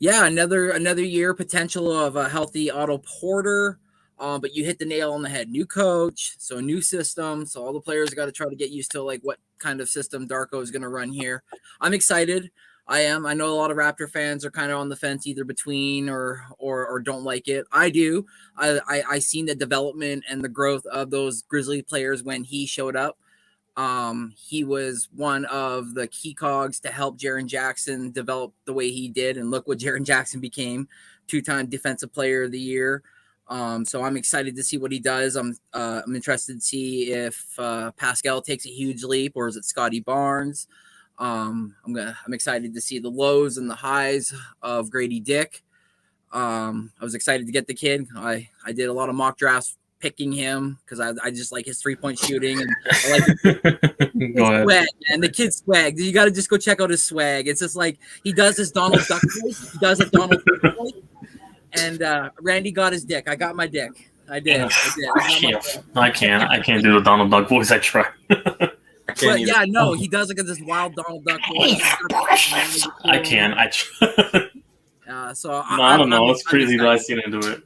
Yeah, another year potential of a healthy Otto Porter. But you hit the nail on the head. New coach, so a new system. So all the players got to try to get used to like what kind of system Darko is going to run here. I'm excited. I am. I know a lot of Raptor fans are kind of on the fence, either between or don't like it. I do. I seen the development and the growth of those Grizzly players when he showed up. He was one of the key cogs to help Jaren Jackson develop the way he did, and look what Jaren Jackson became, 2-time Defensive Player of the Year. So I'm excited to see what he does. I'm interested to see if Pascal takes a huge leap, or is it Scotty Barnes? I'm excited to see the lows and the highs of Grady Dick. I was excited to get the kid. I did a lot of mock drafts picking him because I just like his 3-point shooting, and I like his swag, and the kid's swag. You got to just go check out his swag. It's just like he does his Donald Duck voice. He does a Donald Duck voice. And Randy got his dick. I got my dick. I did. I can't do the Donald Duck voice. I try. But yeah, no, he does like this wild Donald Duck voice. I can. So I don't know. It's crazy that I see him do it.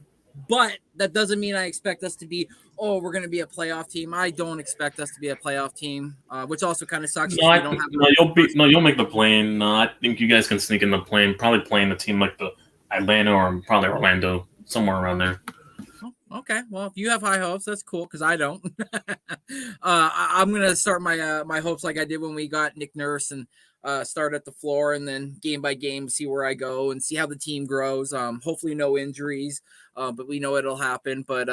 But that doesn't mean I expect us to be. Oh, we're going to be a playoff team. I don't expect us to be a playoff team, which also kind of sucks. You'll make the play-in. I think you guys can sneak in the play-in. Probably playing a team like the Atlanta or probably Orlando, somewhere around there. Okay, well, if you have high hopes, that's cool because I don't. I'm gonna start my hopes like I did when we got Nick Nurse and start at the floor, and then game by game see where I go and see how the team grows. Hopefully no injuries, but we know it'll happen. But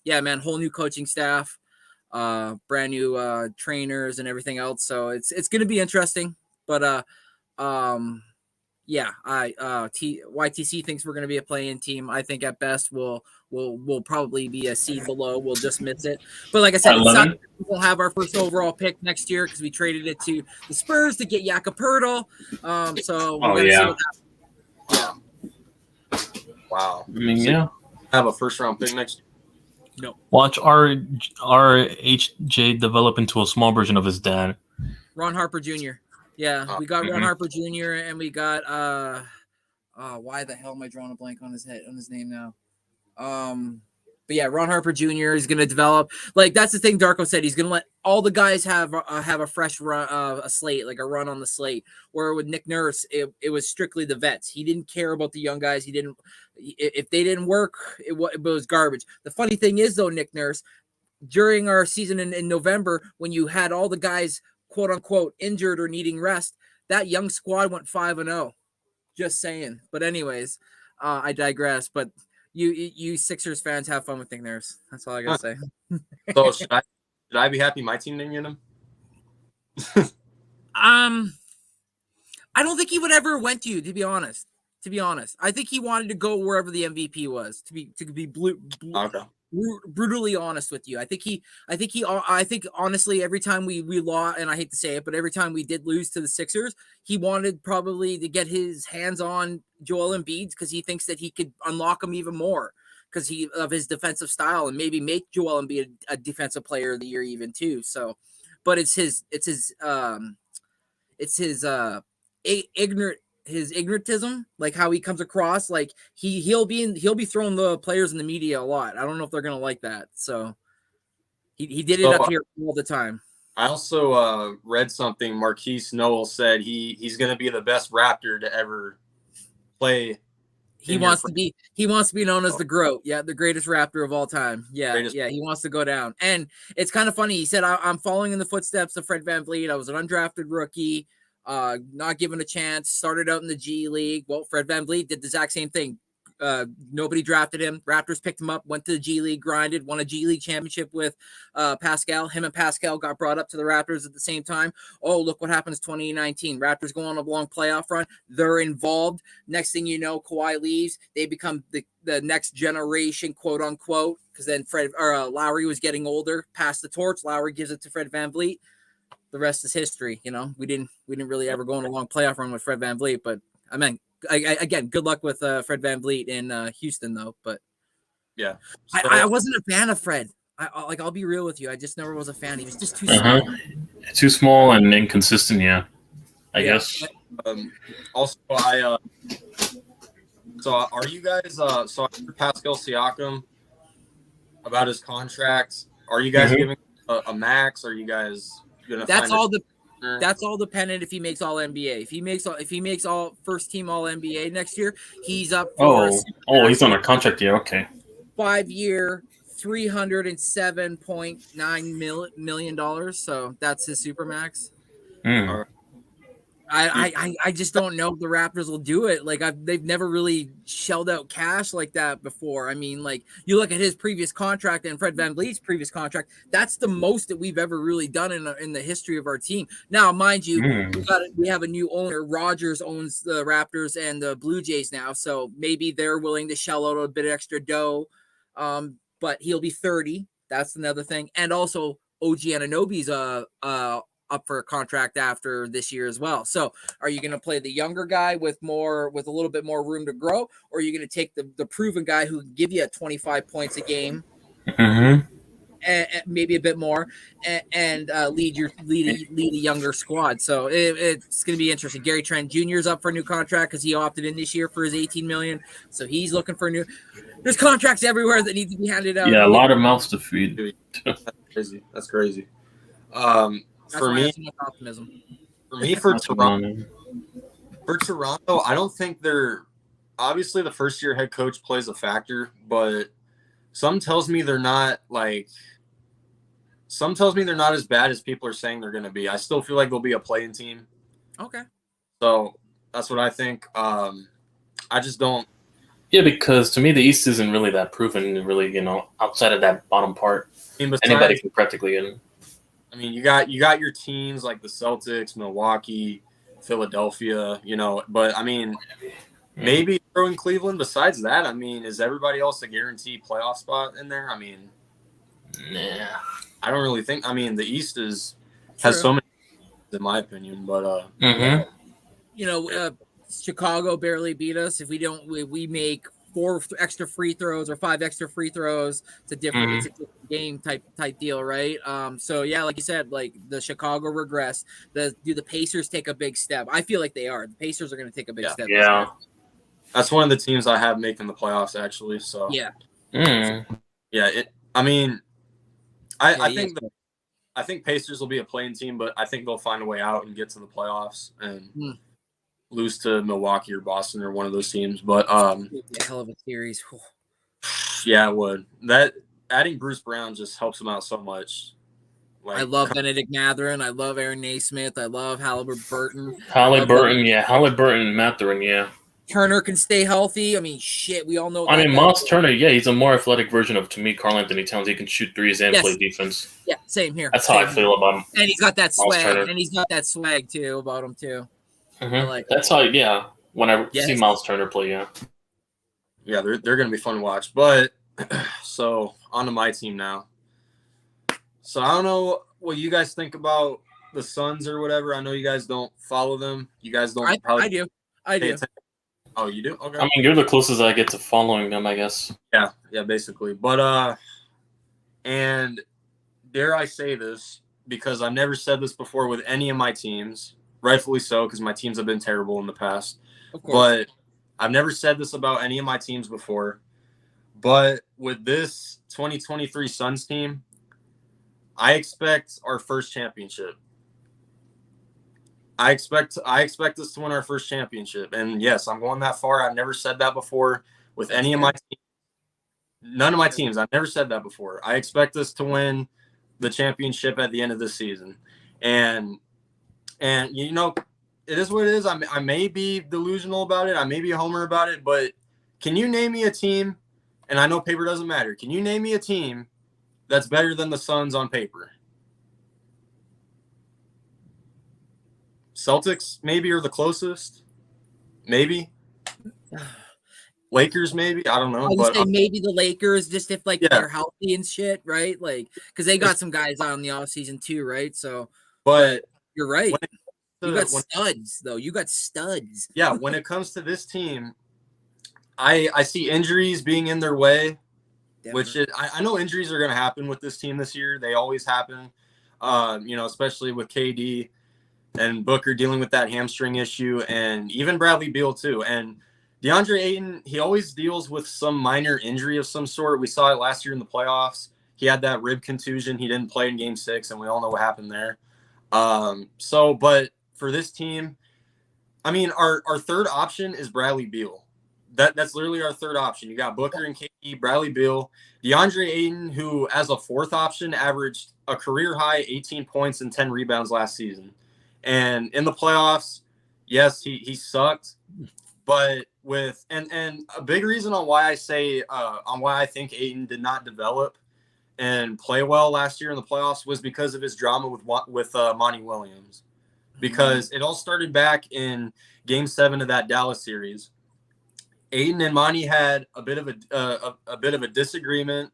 yeah, man, whole new coaching staff, brand new trainers and everything else. So it's gonna be interesting. But yeah, YTC thinks we're going to be a play-in team. I think at best we'll probably be a seed below. We'll just miss it. But like I said, we'll have our first overall pick next year because we traded it to the Spurs to get Jakob Poeltl. So we're going to see what happens. Yeah. Wow. I mean, yeah. Have a first-round pick next year. No. Watch our HJ develop into a small version of his dad. Ron Harper Jr. Yeah, we got Ron Harper Jr. and we got why the hell am I drawing a blank on his name now? But yeah, Ron Harper Jr. is going to develop. Like that's the thing Darko said. He's going to let all the guys have a fresh run, a slate, like a run on the slate. Where with Nick Nurse, it was strictly the vets. He didn't care about the young guys. If they didn't work, it was garbage. The funny thing is though, Nick Nurse, during our season in November, when you had all the guys quote unquote injured or needing rest, that young squad went 5-0. Just saying. But anyways, I digress. But you Sixers fans have fun with Nick Nurse. That's all I gotta say. So should I be happy my team didn't get him? I don't think he would ever went to you, to be honest. I think he wanted to go wherever the MVP was. To be Okay. Brutally honest with you. I think honestly, every time we lost, and I hate to say it, but every time we did lose to the Sixers, he wanted probably to get his hands on Joel Embiid because he thinks that he could unlock him even more because of his defensive style and maybe make Joel Embiid a defensive player of the year even too. So, but it's his ignorantism, like how he comes across, like he'll be throwing the players in the media a lot. I don't know if they're gonna like that. So he did it up here all the time. I also read something Marquise Noel said he's gonna be the best Raptor to ever play. He wants to be known as the GOAT. Yeah, the greatest Raptor of all time. Yeah, he wants to go down. And it's kind of funny. He said, I'm following in the footsteps of Fred VanVleet. I was an undrafted rookie. Not given a chance, started out in the G League. Well, Fred VanVleet did the exact same thing. Nobody drafted him. Raptors picked him up, went to the G League, grinded, won a G League championship with Pascal. Him and Pascal got brought up to the Raptors at the same time. Oh, look what happens 2019. Raptors go on a long playoff run. They're involved. Next thing you know, Kawhi leaves. They become the next generation, quote unquote, because then Lowry was getting older, passed the torch. Lowry gives it to Fred VanVleet. The rest is history. You know, we didn't really ever go on a long playoff run with Fred VanVleet, but I mean, again, good luck with Fred VanVleet in Houston, though. But yeah, so, I wasn't a fan of Fred. I'll be real with you. I just never was a fan. He was just too small. Too small and inconsistent. Yeah, I guess. Also, so are you guys? So Pascal Siakam about his contract. Are you guys giving a max? Are you guys? That's all dependent if he makes all NBA. If he makes all first team all NBA next year, he's up for he's on a contract year. Okay. 5-year, $307.9 million. So that's his supermax. I just don't know if the Raptors will do it. Like they've never really shelled out cash like that before. I mean, like you look at his previous contract and Fred VanVleet's previous contract. That's the most that we've ever really done in the history of our team. Now, mind you, we have a new owner. Rogers owns the Raptors and the Blue Jays now, so maybe they're willing to shell out a bit extra dough. But he'll be 30. That's another thing, and also OG Anunoby's up for a contract after this year as well. So are you going to play the younger guy with a little bit more room to grow, or are you going to take the proven guy who can give you 25 points a game, and maybe a bit more, and lead a younger squad? So it's going to be interesting. Gary Trent Jr. is up for a new contract because he opted in this year for his $18 million. So he's looking for there's contracts everywhere that need to be handed out. Yeah, a lot of mouths to feed. That's crazy. For me, for Toronto, I don't think they're obviously the first year head coach plays a factor, but some tells me they're not as bad as people are saying they're going to be. I still feel like they'll be a playing team. Okay. So that's what I think. I just don't. Yeah, because to me the East isn't really that proven. Really, outside of that bottom part, anybody can practically get in. I mean, you got your teams like the Celtics, Milwaukee, Philadelphia, but I mean, maybe throw in Cleveland. Besides that, I mean, is everybody else a guaranteed playoff spot in there? I mean, nah. I don't really think. I mean, the East has so many, in my opinion. But Chicago barely beat us. If we make 4 extra free throws or 5 extra free throws, it's a different game type deal, right? So yeah, like you said, like the Chicago regress. Do the Pacers take a big step? I feel like they are. The Pacers are going to take a big step. Yeah, that's one of the teams I have making the playoffs actually. So yeah, I mean, I think Pacers will be a playing team, but I think they'll find a way out and get to the playoffs and lose to Milwaukee or Boston or one of those teams. But a hell of a series. Yeah, it would. That adding Bruce Brown just helps them out so much. I love Benedict Mathurin. I love Aaron Naismith. I love Halliburton. Halliburton, Mathurin, yeah. Turner can stay healthy. I mean, shit, we all know. I mean, Miles Turner, he's a more athletic version of, to me, Karl Anthony Towns. He can shoot threes and play defense. Yeah, same here. That's how I feel about him. And he's got that swag. And he's got that swag, too, about him, too. That's how, when I see Miles Turner play, yeah, they're going to be fun to watch. But so on to my team now. So I don't know what you guys think about the Suns or whatever. I know you guys don't follow them. You guys don't. I do. Oh, you do? Okay. I mean, you're the closest I get to following them, I guess. Yeah, basically. But and dare I say this, because I've never said this before with any of my teams. Rightfully so, because my teams have been terrible in the past. Of course. But I've never said this about any of my teams before. But with this 2023 Suns team, I expect our first championship. I expect us to win our first championship. And yes, I'm going that far. I've never said that before with any of my teams. None of my teams. I've never said that before. I expect us to win the championship at the end of this season. And it is what it is. I may be delusional about it. I may be a homer about it. But can you name me a team, and I know paper doesn't matter, can you name me a team that's better than the Suns on paper? Celtics maybe are the closest. Maybe. Lakers maybe. I don't know. I would say maybe the Lakers, just if they're healthy and shit, right? Like, because they got some guys on the offseason too, right? So, but you're right. You got studs, though. You got studs. Yeah, when it comes to this team, I see injuries being in their way, which I know injuries are going to happen with this team this year. They always happen, especially with KD and Booker dealing with that hamstring issue, and even Bradley Beal too. And DeAndre Ayton, he always deals with some minor injury of some sort. We saw it last year in the playoffs. He had that rib contusion. He didn't play in Game 6, and we all know what happened there. But for this team, I mean, our third option is Bradley Beal. That's literally our third option. You got Booker and KD, Bradley Beal, DeAndre Ayton, who as a fourth option averaged a career high 18 points and 10 rebounds last season. And in the playoffs, yes, he sucked, but and a big reason on why I say on why I think Ayton did not develop and play well last year in the playoffs was because of his drama with Monty Williams. Because it all started back in Game 7 of that Dallas series. Ayton and Monty had a bit of a disagreement.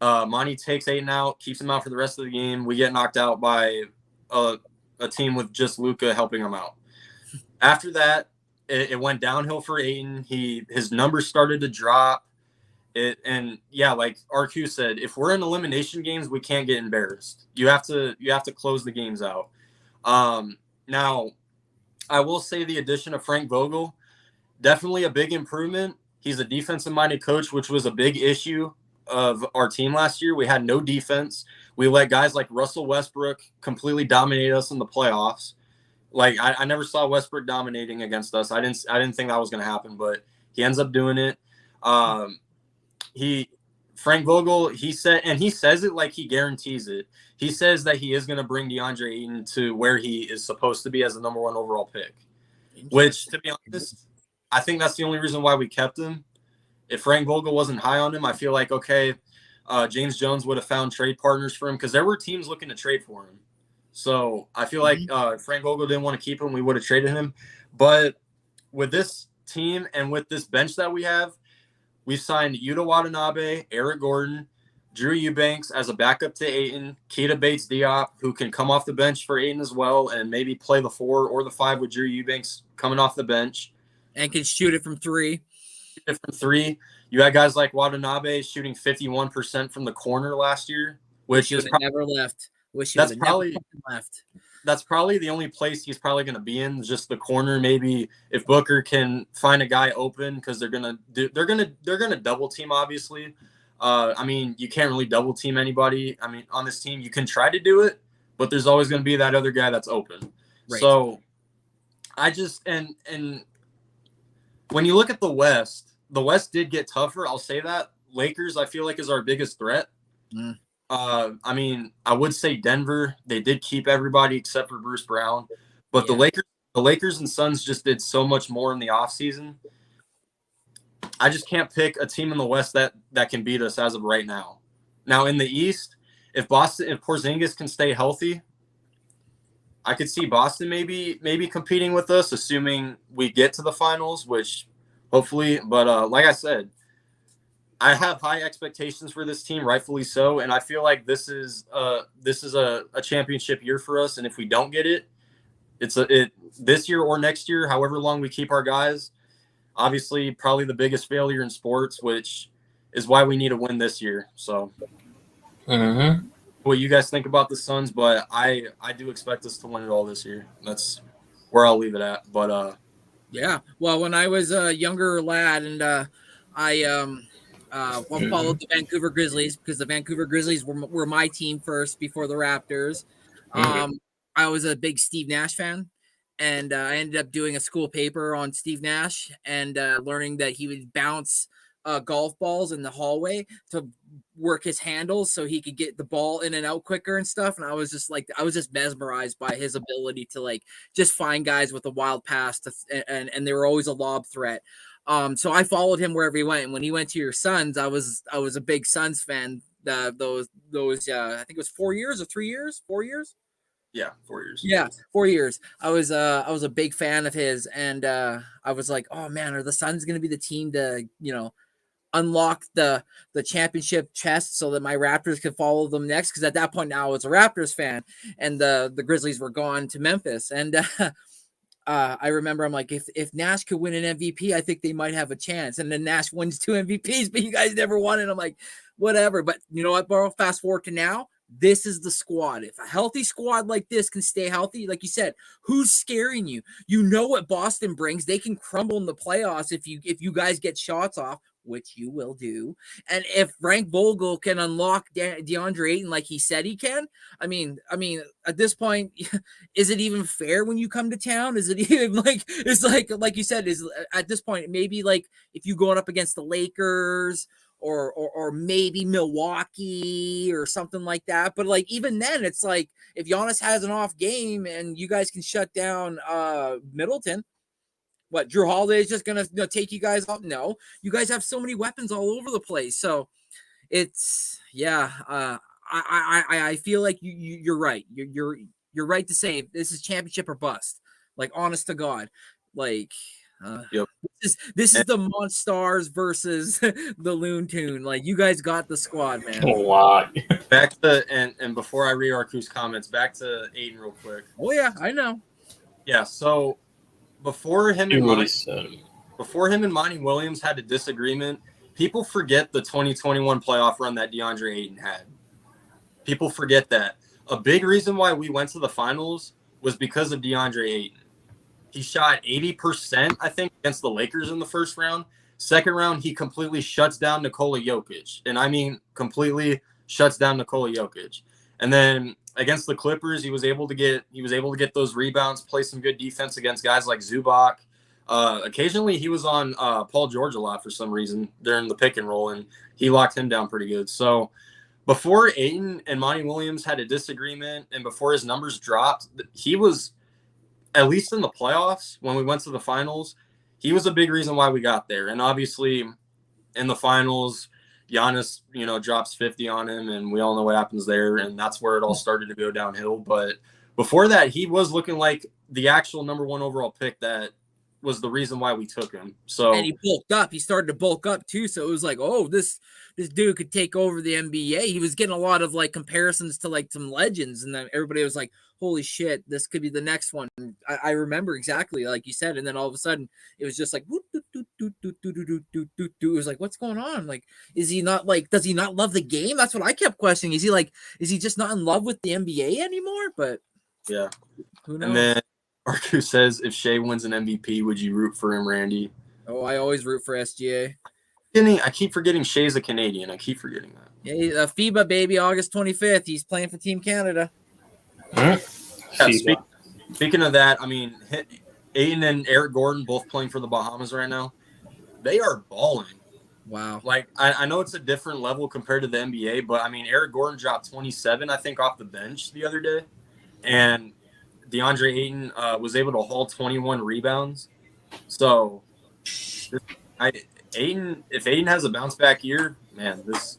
Monty takes Ayton out, keeps him out for the rest of the game. We get knocked out by a team with just Luka helping him out. After that, it went downhill for Ayton. His numbers started to drop. Like RQ said, if we're in elimination games, we can't get embarrassed. You have to close the games out. Now, I will say the addition of Frank Vogel, definitely a big improvement. He's a defensive-minded coach, which was a big issue of our team last year. We had no defense. We let guys like Russell Westbrook completely dominate us in the playoffs. Like I never saw Westbrook dominating against us. I didn't think that was going to happen, but he ends up doing it. Frank Vogel, he says it like he guarantees it. He says that he is going to bring DeAndre Ayton to where he is supposed to be as the number 1 overall pick, which, to be honest, I think that's the only reason why we kept him. If Frank Vogel wasn't high on him, I feel like, okay, James Jones would have found trade partners for him because there were teams looking to trade for him. So I feel like if Frank Vogel didn't want to keep him, we would have traded him. But with this team and with this bench that we have, we've signed Yuta Watanabe, Eric Gordon, Drew Eubanks as a backup to Ayton, Keita Bates-Diop, who can come off the bench for Ayton as well and maybe play the 4 or the 5 with Drew Eubanks coming off the bench. And can shoot it from 3. You had guys like Watanabe shooting 51% from the corner last year, which is never left. That's probably the only place he's probably going to be in, just the corner. Maybe if Booker can find a guy open, because they're gonna double team. Obviously, I mean, you can't really double team anybody. I mean, on this team, you can try to do it, but there's always going to be that other guy that's open. Right. So I just and when you look at the West did get tougher. I'll say that. Lakers, I feel like, is our biggest threat. I mean, I would say Denver. They did keep everybody except for Bruce Brown, but the Lakers and Suns just did so much more in the offseason. I just can't pick a team in the West that can beat us as of right now. Now in the East, if Porzingis can stay healthy, I could see Boston maybe competing with us, assuming we get to the finals, which hopefully. But like I said, I have high expectations for this team, rightfully so, and I feel like this is a championship year for us. And if we don't get it, it's this year or next year, however long we keep our guys. Obviously, probably the biggest failure in sports, which is why we need to win this year. So, what you guys think about the Suns? But I do expect us to win it all this year. That's where I'll leave it at. But yeah. Well, when I was a younger lad, and I followed the Vancouver Grizzlies, because the Vancouver Grizzlies were my team first before the Raptors. I was a big Steve Nash fan, and I ended up doing a school paper on Steve Nash and learning that he would bounce golf balls in the hallway to work his handles so he could get the ball in and out quicker and stuff. And I was just mesmerized by his ability to just find guys with a wild pass and they were always a lob threat. So I followed him wherever he went. And when he went to your Suns, I was a big Suns fan. Those I think it was 4 years or 3 years, 4 years. Yeah, 4 years. Yeah, 4 years. I was a big fan of his, and I was like, oh man, are the Suns going to be the team to unlock the championship chest so that my Raptors could follow them next? Because at that point now I was a Raptors fan, and the Grizzlies were gone to Memphis, and I remember I'm like, if Nash could win an MVP, I think they might have a chance. And then Nash wins 2 MVPs, but you guys never won it. I'm like, whatever. But you know what, bro? Fast forward to now. This is the squad. If a healthy squad like this can stay healthy, like you said, who's scaring you? You know what Boston brings. They can crumble in the playoffs if you guys get shots off. which you will do, and if Frank Vogel can unlock DeAndre Ayton like he said he can, I mean, at this point, is it even fair when you come to town? Is it even like it's like you said, is at this point maybe like if you going up against the Lakers or maybe Milwaukee or something like that. But like even then, it's like if Giannis has an off game and you guys can shut down Middleton, what Drew Holiday is just gonna take you guys off? No, you guys have so many weapons all over the place. So it's I feel like you're right. You're right to say this is championship or bust. Like honest to God, like. Yep. This is the Monstars versus the Loon Tune. Like you guys got the squad, man. Oh, wow. Back to and before I read Arku's comments, back to Aiden real quick. Oh yeah, I know. Yeah, so before him and Monty Williams had a disagreement, people forget the 2021 playoff run that DeAndre Ayton had. People forget that. A big reason why we went to the finals was because of DeAndre Ayton. He shot 80%, I think, against the Lakers in the first round. Second round, he completely shuts down Nikola Jokic. And I mean completely shuts down Nikola Jokic. And then against the Clippers, he was able to get those rebounds, play some good defense against guys like Zubac. Occasionally he was on Paul George a lot for some reason during the pick and roll, and he locked him down pretty good. So before Ayton and Monty Williams had a disagreement and before his numbers dropped, he was, at least in the playoffs, when we went to the finals, he was a big reason why we got there. And obviously in the finals, Giannis, drops 50 on him, and we all know what happens there. And that's where it all started to go downhill. But before that, he was looking like the actual number one overall pick that was the reason why we took him. So, and he bulked up. He started to bulk up too. So it was like, oh, this dude could take over the NBA. He was getting a lot of like comparisons to like some legends, and then everybody was like, holy shit, this could be the next one. I remember exactly like you said, and then all of a sudden it was just like it was like, what's going on? Like, is he not like, does he not love the game? That's what I kept questioning. Is he just not in love with the NBA anymore? But yeah, who knows? And then Arku says, if Shea wins an MVP, would you root for him, Randy? Oh, I always root for SGA. I keep forgetting Shea's a Canadian. I keep forgetting that. Yeah, FIBA, baby, August 25th. He's playing for Team Canada. Yeah, speaking of that, I mean, Ayton and Eric Gordon both playing for the Bahamas right now. They are balling. Wow. Like, I know it's a different level compared to the NBA, but, I mean, Eric Gordon dropped 27, I think, off the bench the other day. And DeAndre Ayton was able to haul 21 rebounds. So, if Ayton has a bounce back year, man, this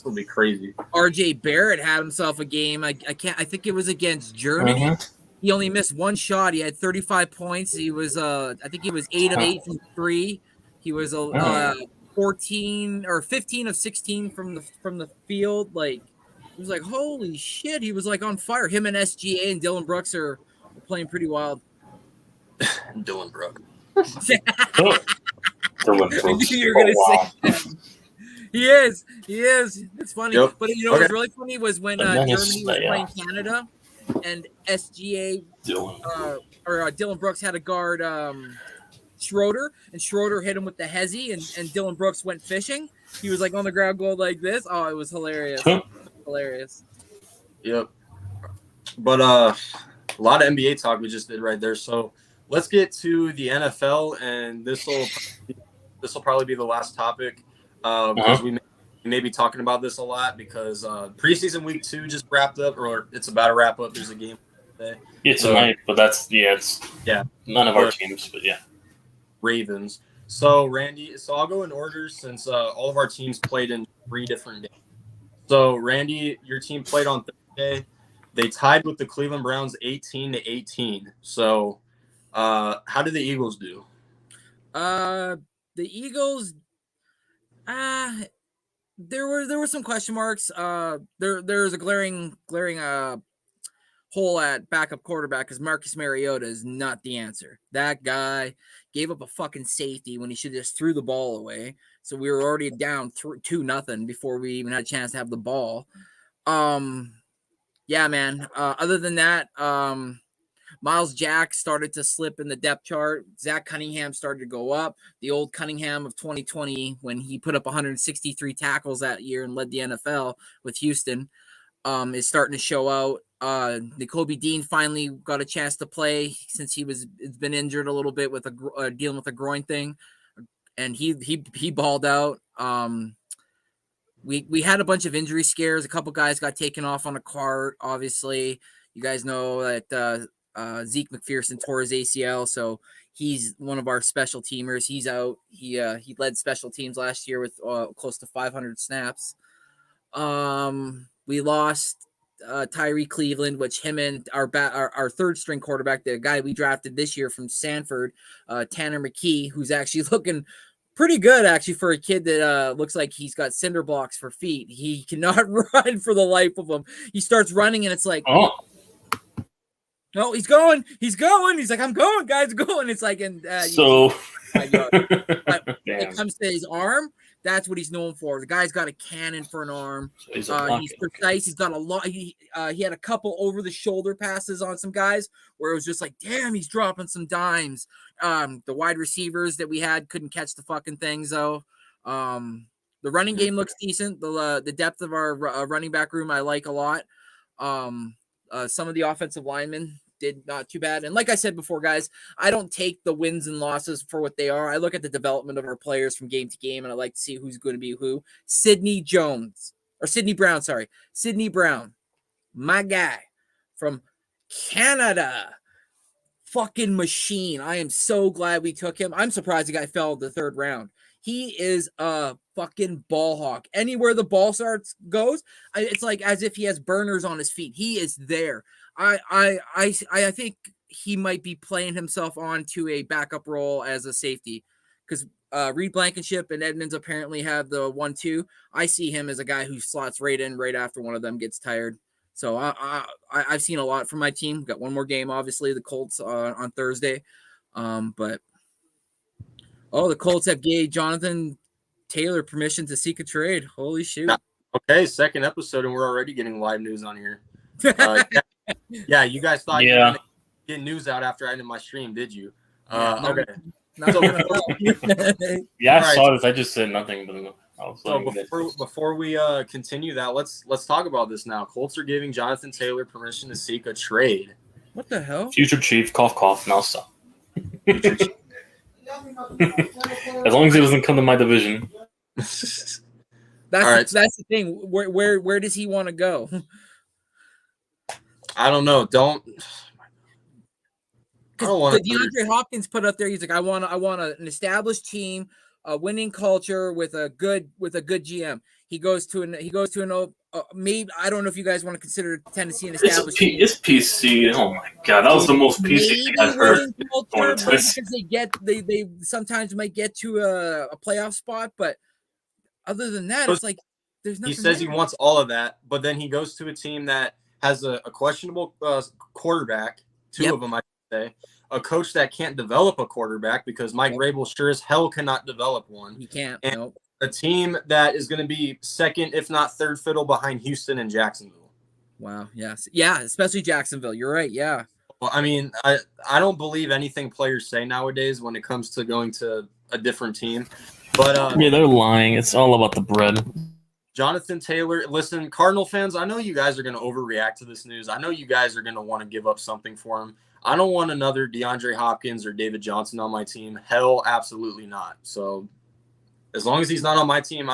will be crazy. RJ Barrett had himself a game. I think it was against Germany. Mm-hmm. He only missed one shot. He had 35 points. He was I think he was 8 of 8 from 3. He was 14 or 15 of 16 from the field. Like, it was like, holy shit, he was like on fire. Him and SGA and Dylan Brooks are playing pretty wild. Dylan Brooks. You're gonna say that. He is. It's funny. Yep. But what was really funny was when Germany was playing Canada and SGA Dylan Brooks had to guard Schroeder, and Schroeder hit him with the hezzy, and Dylan Brooks went fishing. He was like on the ground going like this. Oh, it was hilarious. Hilarious. Yep. But a lot of NBA talk we just did right there. So let's get to the NFL, and this will probably be the last topic because we may be talking about this a lot because preseason week 2 just wrapped up, or it's about to wrap up. There's a game today. Yeah, tonight, but it's none of our teams, but yeah. Ravens. So Randy, I'll go in order since all of our teams played in 3 different games. So Randy, your team played on Thursday. They tied with the Cleveland Browns 18-18. So how did the Eagles do? The Eagles, there were some question marks. There's a glaring hole at backup quarterback because Marcus Mariota is not the answer. That guy gave up a fucking safety when he should just threw the ball away. So we were already down 2-0 before we even had a chance to have the ball. Yeah, man. Other than that, Miles Jack started to slip in the depth chart. Zach Cunningham started to go up. The old Cunningham of 2020, when he put up 163 tackles that year and led the NFL with Houston, is starting to show out. Nakobe Dean finally got a chance to play since it's been injured a little bit with dealing with a groin thing, and he balled out. We had a bunch of injury scares. A couple guys got taken off on a cart. Obviously, you guys know that Zeke McPherson tore his ACL, so he's one of our special teamers. He's out. He led special teams last year with close to 500 snaps. We lost Tyree Cleveland, which him and our third string quarterback, the guy we drafted this year from Sanford, Tanner McKee, who's actually looking pretty good actually for a kid that looks like he's got cinder blocks for feet. He cannot run for the life of him. He starts running and it's like, no, he's going. He's like, I'm going, guys, I'm going. It's like, and but when it comes to his arm, that's what he's known for. The guy's got a cannon for an arm. He's precise. He's got a lot. He had a couple over the shoulder passes on some guys where it was just like, damn, he's dropping some dimes. The wide receivers that we had couldn't catch the fucking things though. The running game looks decent. The depth of our running back room I like a lot. Some of the offensive linemen did not too bad. And like I said before, guys, I don't take the wins and losses for what they are. I look at the development of our players from game to game, and I like to see who's going to be who. Sidney Brown, my guy from Canada. Fucking machine. I am so glad we took him. I'm surprised the guy fell the third round. He is a fucking ball hawk. Anywhere the ball goes, it's like as if he has burners on his feet. He is there. I think he might be playing himself onto a backup role as a safety because Reed Blankenship and Edmonds apparently have the 1-2. I see him as a guy who slots right in right after one of them gets tired. So I've seen a lot from my team. We've got one more game, obviously, the Colts on Thursday. The Colts have gave Jonathan Taylor permission to seek a trade. Holy shit. Okay, second episode, and we're already getting live news on here. Yeah, you guys thought you were going to get news out after I ended my stream, did you? Okay. I saw this. I just said nothing. But before we continue that, let's talk about this now. Colts are giving Jonathan Taylor permission to seek a trade. What the hell? Future Chief, cough, cough. Now stop. As long as he doesn't come to my division. That's the thing. Where does he want to go? I don't know. DeAndre Hopkins put up there. He's like, I want an established team, a winning culture with a good GM. He goes to an maybe I don't know if you guys want to consider Tennessee an established team. It's PC. Oh my god, that was the most PC thing I've heard. Because they sometimes might get to a playoff spot, but other than that, it's like there's nothing. He says he wants all of that, but then he goes to a team that has a questionable quarterback, two of them, I should say, a coach that can't develop a quarterback because Mike Vrabel sure as hell cannot develop one. He can't. And a team that is going to be second, if not third fiddle behind Houston and Jacksonville. Wow. Yes. Yeah. Especially Jacksonville. You're right. Yeah. Well, I mean, I don't believe anything players say nowadays when it comes to going to a different team. But they're lying. It's all about the bread. Jonathan Taylor, listen, Cardinal fans, I know you guys are going to overreact to this news. I know you guys are going to want to give up something for him. I don't want another DeAndre Hopkins or David Johnson on my team. Hell, absolutely not. So as long as he's not on my team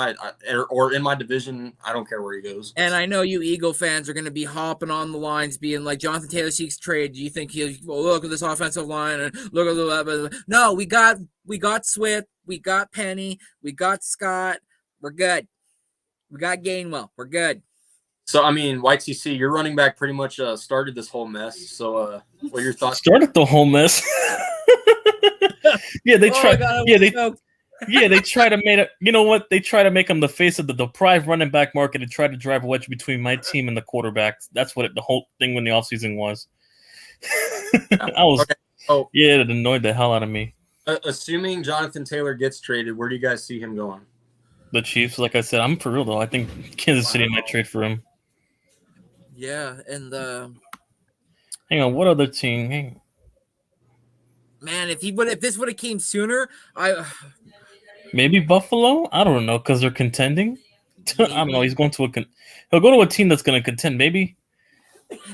or in my division, I don't care where he goes. And I know you Eagle fans are going to be hopping on the lines being like, Jonathan Taylor seeks trade. Do you think look at this offensive line and look at the – no, we got Swift. We got Penny. We got Scott. We're good. We got Gainwell. We're good. So, I mean, YTC, your running back pretty much started this whole mess. So, what are your thoughts? Started the whole mess. Yeah, they tried. They try to make it. You know what? They try to make him the face of the deprived running back market and try to drive a wedge between my team and the quarterback. That's what the whole thing when the offseason was. It annoyed the hell out of me. Assuming Jonathan Taylor gets traded, where do you guys see him going? The Chiefs, like I said, I'm for real though. I think Kansas City might trade for him. Yeah, and Hang on, what other team? Man, if this would have came sooner, Maybe Buffalo. I don't know because they're contending. I don't know. He's going to he'll go to a team that's going to contend. Maybe.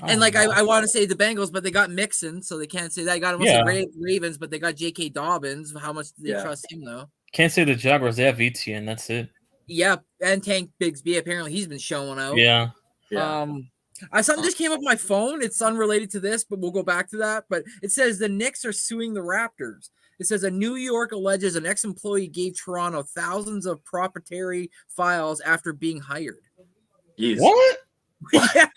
And like I want to say the Bengals, but they got Mixon, so they can't say that. I got Ravens, but they got J.K. Dobbins. How much do they trust him though? Can't say the Jaguars. They have ETN. That's it. Yeah, and Tank Bigsby. Apparently, he's been showing out. Yeah. Something just came up on my phone. It's unrelated to this, but we'll go back to that. But it says the Knicks are suing the Raptors. It says a New York alleges an ex-employee gave Toronto thousands of proprietary files after being hired. Jeez. What? Yeah.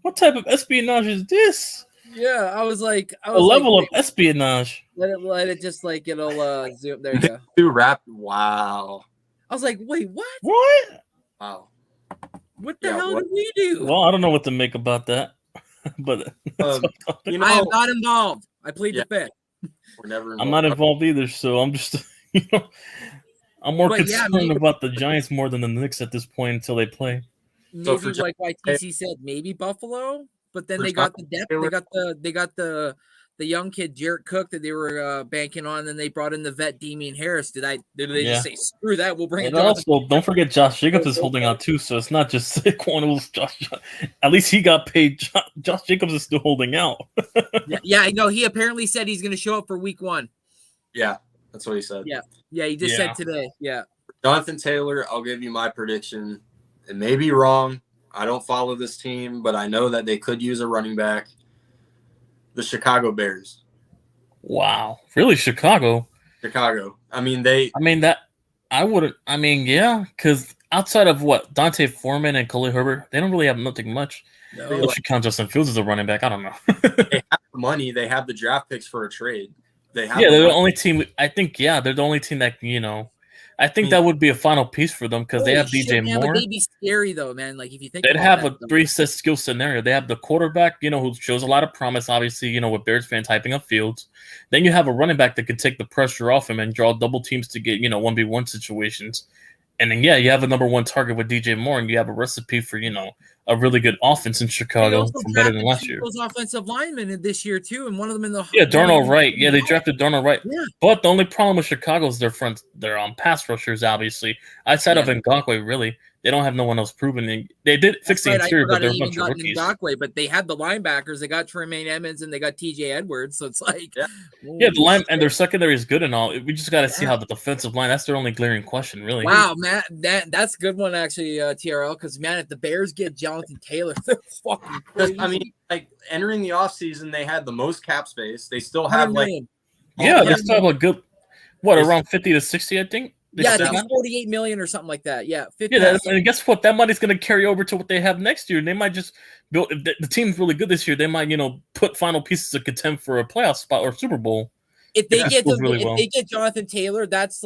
What type of espionage is this? Yeah, I was like, a level of espionage. Let it just like it'll zoom. There you go. Two rap. Wow. I was like, wait, what? What? Wow. What the hell did we do? Well, I don't know what to make about that, but I am not involved. I plead the fifth. We're never involved. I'm not involved either, so I'm just, I'm more concerned about the Giants more than the Knicks at this point until they play. Maybe like YTC said, maybe Buffalo, but then they got the depth. They got the young kid Jarrett Cook that they were banking on. And then they brought in the vet Damian Harris. Did they just say screw that? We'll bring it. Also, don't forget Josh Jacobs is holding out too, so it's not just Saquon. It was Josh. At least he got paid. Josh Jacobs is still holding out. Yeah, I know. He apparently said he's going to show up for week 1. Yeah, that's what he said. Yeah, he just said today. Yeah, Jonathan Taylor. I'll give you my prediction. It may be wrong. I don't follow this team, but I know that they could use a running back. The Chicago Bears. Wow. Really, Chicago? Chicago. I mean, because outside of what, Dante Foreman and Khalil Herbert, they don't really have nothing much. No. Unless you count Justin Fields as a running back. I don't know. They have the money. They have the draft picks for a trade. They're the only team. I think, they're the only team that, I think that would be a final piece for them because they have DJ Moore. They'd be scary though, man. Like if you think they'd have a 3-set skill scenario. They have the quarterback, who shows a lot of promise. Obviously, with Bears fans hyping up Fields. Then you have a running back that can take the pressure off him and draw double teams to get 1v1 situations. And then you have a number 1 target with DJ Moore, and you have a recipe for a really good offense in Chicago from better than last year. Those offensive linemen this year too, and one of them in the Darnell Wright. Yeah, they drafted Darnell Wright. Yeah. But the only problem with Chicago is their pass rushers. Obviously, outside of Ngakoue, really, they don't have no one else proven. They did fix the interior, but they're a bunch of rookies. Ngakoue, but they had the linebackers. They got Tremaine Edmonds and they got TJ Edwards. So it's like, the line and their secondary is good and all. We just got to see how the defensive line. That's their only glaring question, really. Wow, man, that's a good one actually, TRL. Because man, if the Bears get Jonathan Taylor, they're fucking crazy. I mean, like entering the offseason, they had the most cap space. They still have they still have a good around 50 to 60, I think. I think 48 million or something like that. Yeah, 50. And guess what? That money's going to carry over to what they have next year. They might just build. If the team's really good this year, they might put final pieces of contend for a playoff spot or Super Bowl. If they get Jonathan Taylor, that's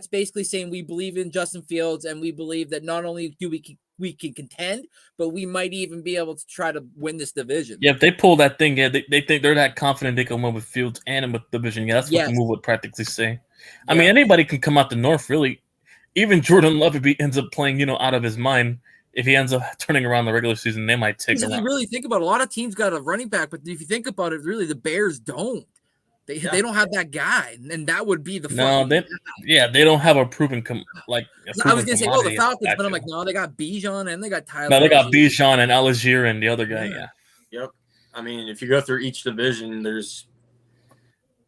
basically saying we believe in Justin Fields and we believe that not only do we can contend, but we might even be able to try to win this division. Yeah, if they pull that thing, they think they're that confident they can win with Fields and with division. Yeah, that's what the move would practically say. I mean, anybody can come out the North, really. Even Jordan Love, if he ends up playing, out of his mind, if he ends up turning around the regular season, they might take him. If you really think about it, a lot of teams got a running back, but if you think about it, really, the Bears don't. They don't have that guy, and that would be the they don't have a proven I was gonna say, the Falcons, but I'm like, no, they got Bijan and they got Tyler. No, they got Bijan and Algier and the other guy. Yeah. Yep. I mean, if you go through each division, there's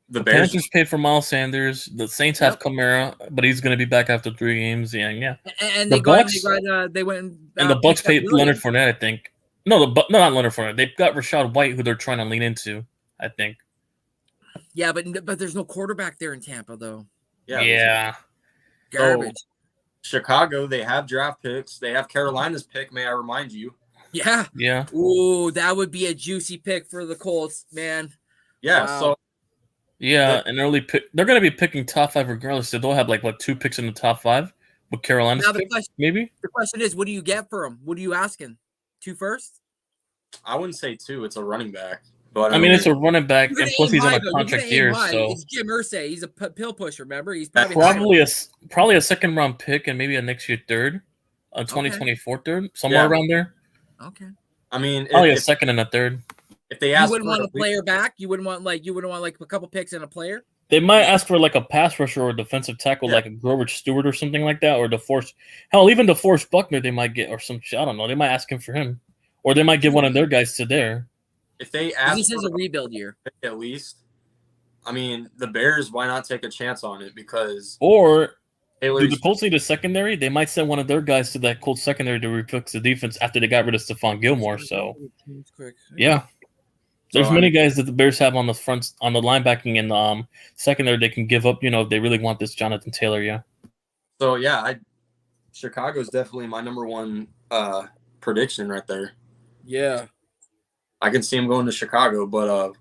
the Panthers paid for Miles Sanders. The Saints have Kamara, but he's going to be back after 3 games. Yeah. And they went and the Bucks paid Leonard Fournette, I think. No, not Leonard Fournette. They've got Rachaad White, who they're trying to lean into, I think. Yeah, but there's no quarterback there in Tampa, though. Yeah. Garbage. So, Chicago, they have draft picks. They have Carolina's pick, may I remind you. Yeah. Yeah. Ooh, that would be a juicy pick for the Colts, man. Yeah, wow. An early pick. They're going to be picking top 5 regardless. So they'll have 2 picks in the top 5 with Carolina's pick, maybe. The question is, what do you get for them? What are you asking? 2 firsts? I wouldn't say 2. It's a running back. But I mean, it's a running back, and plus he's on a contract year. So it's Jim Irsay. He's a pill pusher. Remember, he's probably a 2nd round pick, and maybe a next year 3rd, a 2024 3rd, somewhere around there. Okay. I mean, probably a 2nd and a 3rd. if they You ask wouldn't for want a player back. You wouldn't want like a couple picks and a player. They might ask for like a pass rusher or a defensive tackle, like a Grover Stewart or something like that, or even DeForest Buckner. They might get, or some. I don't know. They might ask him for him, or they might give one of their guys to there. If they ask, this is a rebuild year at least. I mean, the Bears. Why not take a chance on it? Because do the Colts need a secondary? They might send one of their guys to that Colts secondary to refix the defense after they got rid of Stephon Gilmore. So, yeah. There's many guys that the Bears have on the front, on the linebacking and secondary they can give up, if they really want this Jonathan Taylor, yeah. So, yeah, Chicago's definitely my number one prediction right there. Yeah. I can see him going to Chicago, but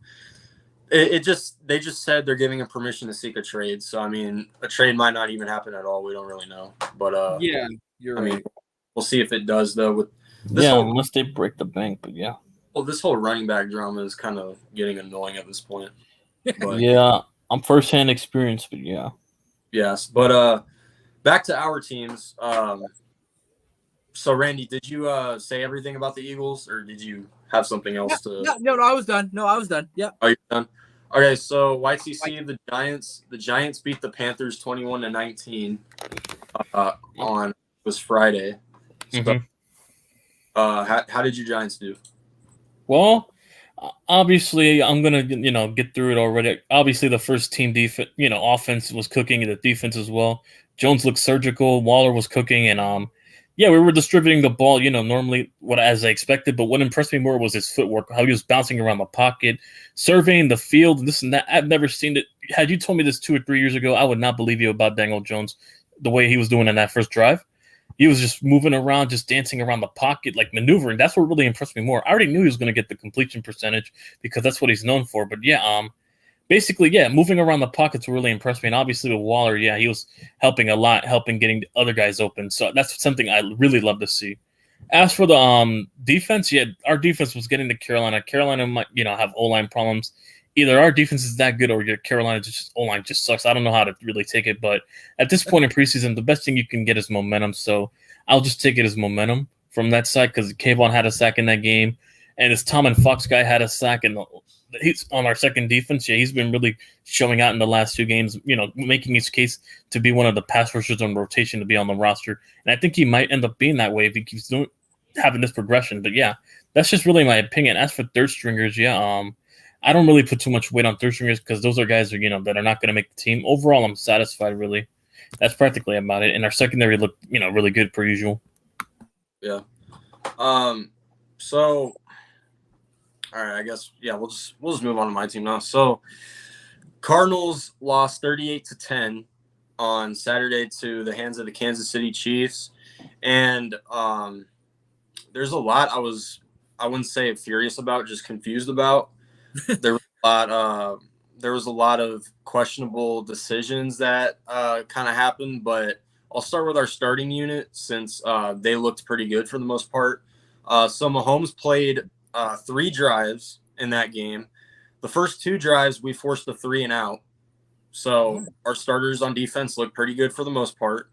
they just said they're giving him permission to seek a trade. So, I mean, a trade might not even happen at all. We don't really know. But, yeah, you're right. I mean, we'll see if it does, though. With unless they break the bank, but yeah. Well, this whole running back drama is kind of getting annoying at this point. But, yeah, I'm firsthand experience, but yeah. Yes, but back to our teams. So, Randy, did you say everything about the Eagles, or did you have something else to? No, I was done. Yeah. Oh, you're done. Okay, so YTC, the Giants beat the Panthers 21-19 on was Friday. So, how did you Giants do? Well, obviously, I'm gonna get through it already. Obviously, the first team defense, offense was cooking, and the defense as well. Jones looked surgical. Waller was cooking, and we were distributing the ball, normally as I expected. But what impressed me more was his footwork, how he was bouncing around the pocket, surveying the field, this and that. I've never seen it. Had you told me this 2 or 3 years ago, I would not believe you about Daniel Jones, the way he was doing in that first drive. He was just moving around, just dancing around the pocket, like maneuvering. That's what really impressed me more. I already knew he was going to get the completion percentage because that's what he's known for. But basically, moving around the pockets really impressed me. And obviously with Waller, he was helping a lot, helping getting the other guys open. So that's something I really love to see. As for the defense, our defense was getting to Carolina. Carolina might, have O-line problems. Either our defense is that good or your Carolina O-line just sucks. I don't know how to really take it, but at this point in preseason, the best thing you can get is momentum. So I'll just take it as momentum from that side because Kayvon had a sack in that game, and this Tom and Fox guy had a sack, and he's on our second defense. Yeah, he's been really showing out in the last 2 games, making his case to be one of the pass rushers on rotation to be on the roster. And I think he might end up being that way if he keeps having this progression. But yeah, that's just really my opinion. As for third stringers, I don't really put too much weight on third stringers because those are guys that are not going to make the team. Overall, I'm satisfied, really. That's practically about it. And our secondary looked, really good per usual. Yeah. So, all right, I guess, we'll just move on to my team now. So, Cardinals lost 38-10 on Saturday to the hands of the Kansas City Chiefs. And there's a lot I wouldn't say furious about, just confused about. There was a lot of questionable decisions that kind of happened, but I'll start with our starting unit since they looked pretty good for the most part. So Mahomes played 3 drives in that game. The first 2 drives, we forced a 3 and out. So our starters on defense looked pretty good for the most part.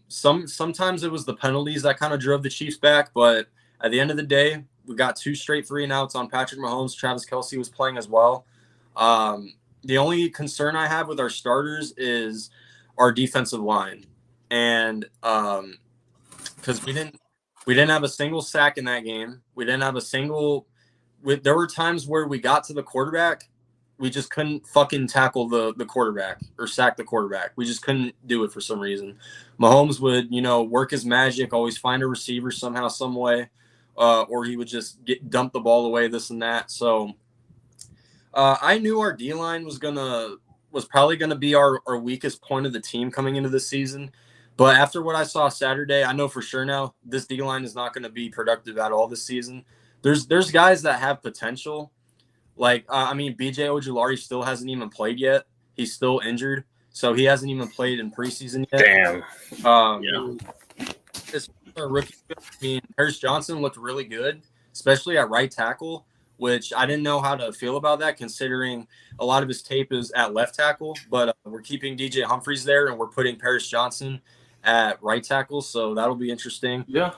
Sometimes it was the penalties that kind of drove the Chiefs back, but at the end of the day, we got 2 straight 3 and outs on Patrick Mahomes. Travis Kelce was playing as well. The only concern I have with our starters is our defensive line. And because we didn't have a single sack in that game. We didn't have a single – there were times where we got to the quarterback. We just couldn't fucking tackle the quarterback or sack the quarterback. We just couldn't do it for some reason. Mahomes would, work his magic, always find a receiver somehow, some way. Or he would just dump the ball away, this and that. So I knew our D-line was probably gonna be our weakest point of the team coming into this season. But after what I saw Saturday, I know for sure now this D-line is not going to be productive at all this season. There's guys that have potential. Like, B.J. Ojulari still hasn't even played yet. He's still injured. So he hasn't even played in preseason yet. Damn. It's a rookie. Paris Johnson looked really good, especially at right tackle, which I didn't know how to feel about that considering a lot of his tape is at left tackle. But we're keeping DJ Humphries there, and we're putting Paris Johnson at right tackle. So that'll be interesting. Yeah.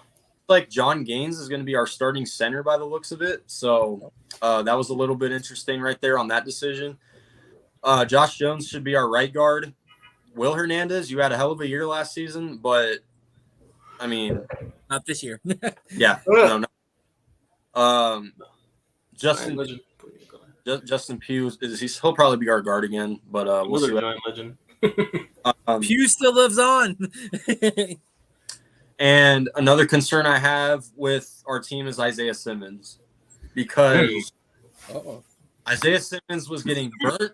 like John Gaines is going to be our starting center by the looks of it. So that was a little bit interesting right there on that decision. Josh Jones should be our right guard. Will Hernandez, you had a hell of a year last season, but I mean, Not this year. yeah, no. Justin Pugh he'll probably be our guard again, but we'll see. Giant legend. Pew still lives on. And another concern I have with our team is Isaiah Simmons, because Isaiah Simmons was getting burnt.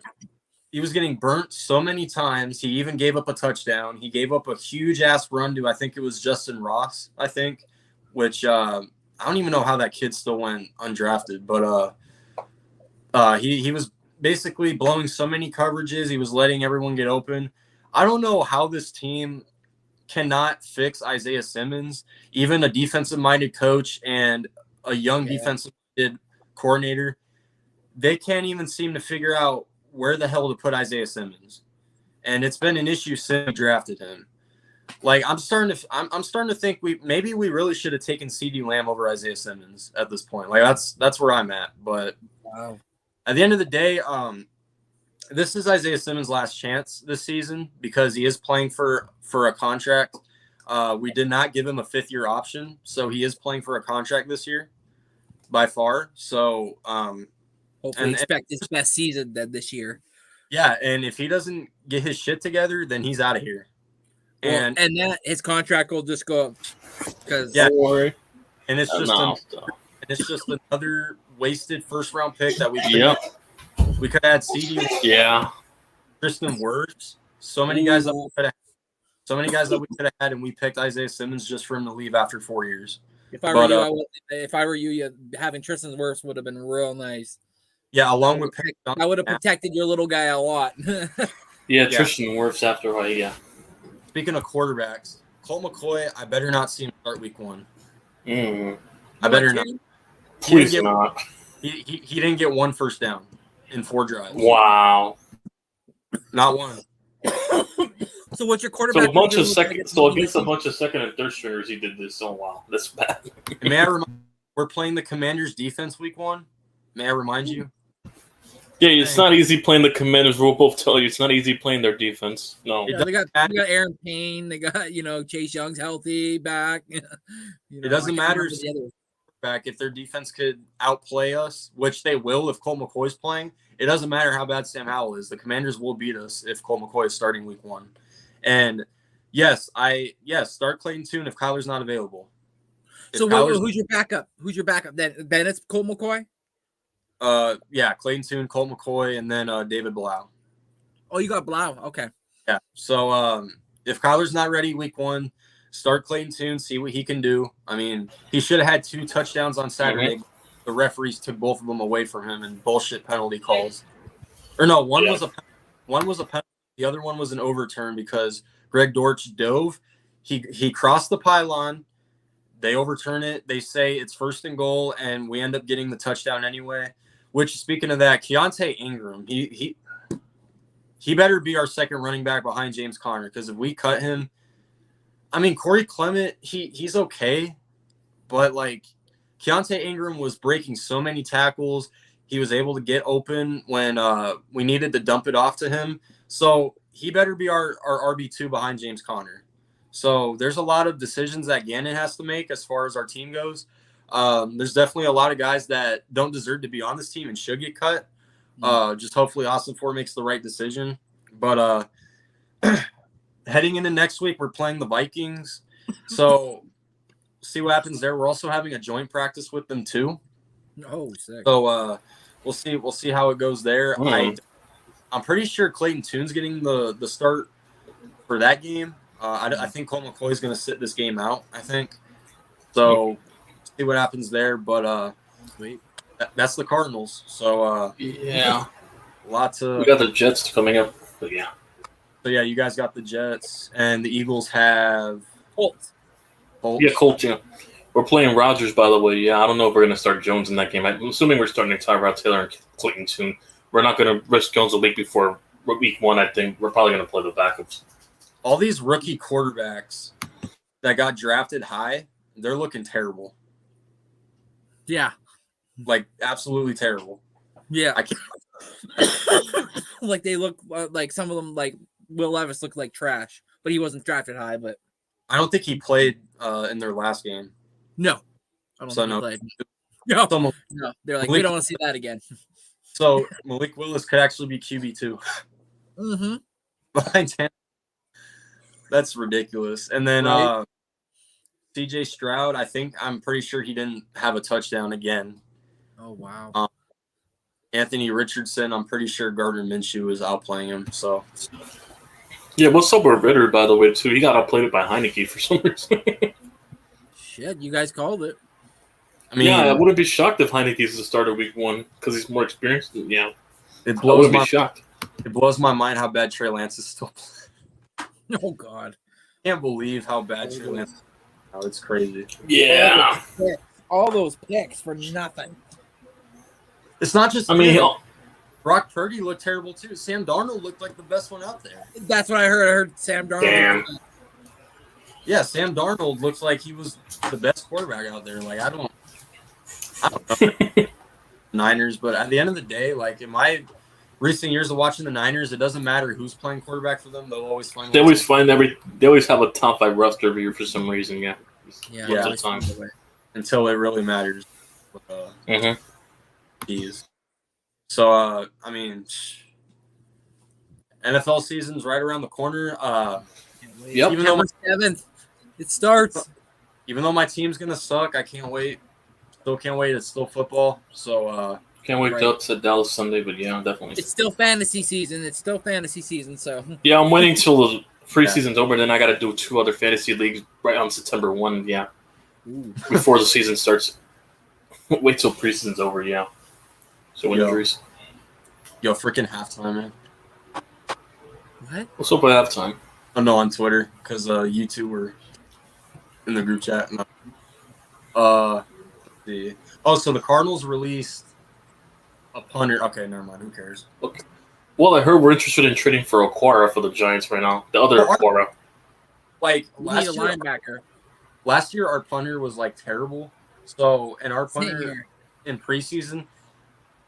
He was getting burnt so many times. He even gave up a touchdown. He gave up a huge ass run to, I think it was Justin Ross, which I don't even know how that kid still went undrafted, but he was basically blowing so many coverages. He was letting everyone get open. I don't know how this team cannot fix Isaiah Simmons. Even a defensive-minded coach and a young defensive-minded coordinator, they can't even seem to figure out where the hell to put Isaiah Simmons. And it's been an issue since we drafted him. Like, I'm starting to think we really should have taken CeeDee Lamb over Isaiah Simmons at this point. Like, that's where I'm at. But at the end of the day, this is Isaiah Simmons' last chance this season because he is playing for a contract. We did not give him a 5th-year option, so he is playing for a contract this year by far. So hopefully expect his best season then this year. Yeah, and if he doesn't get his shit together, then he's out of here. And that his contract will just go up because and it's just another wasted 1st-round pick that we could have had CeeDee. Yeah. Tristan Wirfs. So many guys that we could have had, and we picked Isaiah Simmons just for him to leave after 4 years. If I were you, having Tristan Wirfs would have been real nice. Yeah, along with I would have protected your little guy a lot. Tristan Wirfs after a while, Speaking of quarterbacks, Colt McCoy, I better not see him start week 1. I better not. Please not. He didn't get 1 first down in 4 drives. Wow. Not one. So what's your quarterback? So against a bunch of second and third stringers, he did this. Oh wow, that's bad. May I remind you, we're playing the Commanders defense week 1. May I remind you? Yeah, it's not easy playing the Commanders. We'll both tell you it's not easy playing their defense. No. Yeah, they got Aaron Payne. They got Chase Young's healthy back. It doesn't matter if their defense could outplay us, which they will if Colt McCoy's playing. It doesn't matter how bad Sam Howell is. The Commanders will beat us if Colt McCoy is starting week 1. And start Clayton Tune if Kyler's not available. Who's your backup? Who's your backup? Then it's Colt McCoy? Clayton Tune, Colt McCoy, and then David Blau. Oh, you got Blau. Okay. Yeah. So if Kyler's not ready week 1, start Clayton Tune, see what he can do. I mean, he should have had 2 touchdowns on Saturday. Mm-hmm. The referees took both of them away from him and bullshit penalty calls. Or no, one was a penalty. The other one was an overturn because Greg Dortch dove. He crossed the pylon. They overturn it. They say it's 1st and goal, and we end up getting the touchdown anyway. Which, speaking of that, Keontae Ingram, he better be our second running back behind James Conner, because if we cut him, I mean, Corey Clement, he's okay, but like Keontae Ingram was breaking so many tackles. He was able to get open when we needed to dump it off to him. So he better be our RB2 behind James Conner. So there's a lot of decisions that Gannon has to make as far as our team goes. There's definitely a lot of guys that don't deserve to be on this team and should get cut. Just hopefully Austin Ford makes the right decision. But heading into next week, we're playing the Vikings. So see what happens there. We're also having a joint practice with them too. Oh, sick. So we'll see how it goes there. I'm pretty sure Clayton Tune's getting the start for that game. I think Colt McCoy is going to sit this game out, I think. So see what happens there. But that's the Cardinals. So lots of. We got the Jets coming up. But yeah. So yeah, you guys got the Jets, and the Eagles have Colts. Yeah, Colts. Yeah, we're playing Rodgers, by the way. Yeah, I don't know if we're going to start Jones in that game. I'm assuming we're starting Tyrod Taylor and Clayton soon. We're not going to risk Jones a week before week 1. I think we're probably going to play the backups. All these rookie quarterbacks that got drafted high, they're looking terrible. Yeah. Like absolutely terrible. Yeah. I can't. Like they look like some of them, like Will Levis looked like trash, but he wasn't drafted high. But I don't think he played in their last game. no, I don't So think he no. played. No, So, no, they're like, we don't want to see that again. so Malik Willis could actually be QB2 Mm-hmm. behind Tannehill. That's ridiculous. And then Right. CJ Stroud, I'm pretty sure he didn't have a touchdown again. Oh wow. Anthony Richardson, I'm pretty sure Gardner Minshew is outplaying him. So Yeah, what's up with Ritter, by the way, too? He got outplayed by Heineke for some reason. Shit, you guys called it. I mean, yeah, I wouldn't be shocked if Heineke's the starter week 1 because he's more experienced. Yeah, it I blows wouldn't be my shocked. it blows my mind how bad Trey Lance is still playing. Oh god. I can't believe how bad Trey Lance is now. It's crazy. Yeah. All those picks for nothing. It's not just I mean, him. Brock Purdy looked terrible too. Sam Darnold looked like the best one out there. That's what I heard. I heard Sam Darnold. Damn. Yeah, Sam Darnold looks like he was the best quarterback out there. Like I don't know. Niners, but at the end of the day, like in my recent years of watching the Niners, it doesn't matter who's playing quarterback for them. They'll always find. They always have a top 5 roster every year for some reason. Yeah. Yeah. Yeah. always find a way. until it really matters. Mhm. Keys. So I mean, NFL season's right around the corner. Yep. Even though my, 7th, it starts. even though my team's gonna suck, I can't wait. Still can't wait. It's still football. So Can't wait Right. to upset Dallas Sunday, but yeah, definitely. It's still fantasy season. It's still fantasy season. So Yeah, I'm waiting till the preseason's over. Then I got to do 2 other fantasy leagues right on September 1. Yeah, before the season starts. Wait till preseason's over. Yeah. So Yo. injuries. yo, freaking halftime, man. what? What's up at halftime? Oh no, on Twitter because you two were in the group chat. No. Let's see. Oh, so the Cardinals released a punter. Okay, never mind. Who cares? Well, I heard we're interested in trading for Aquara for the Giants right now. The other Oh, Aquara. Like We need a last year, linebacker. last year our punter was like terrible. So and our Same punter here. in preseason,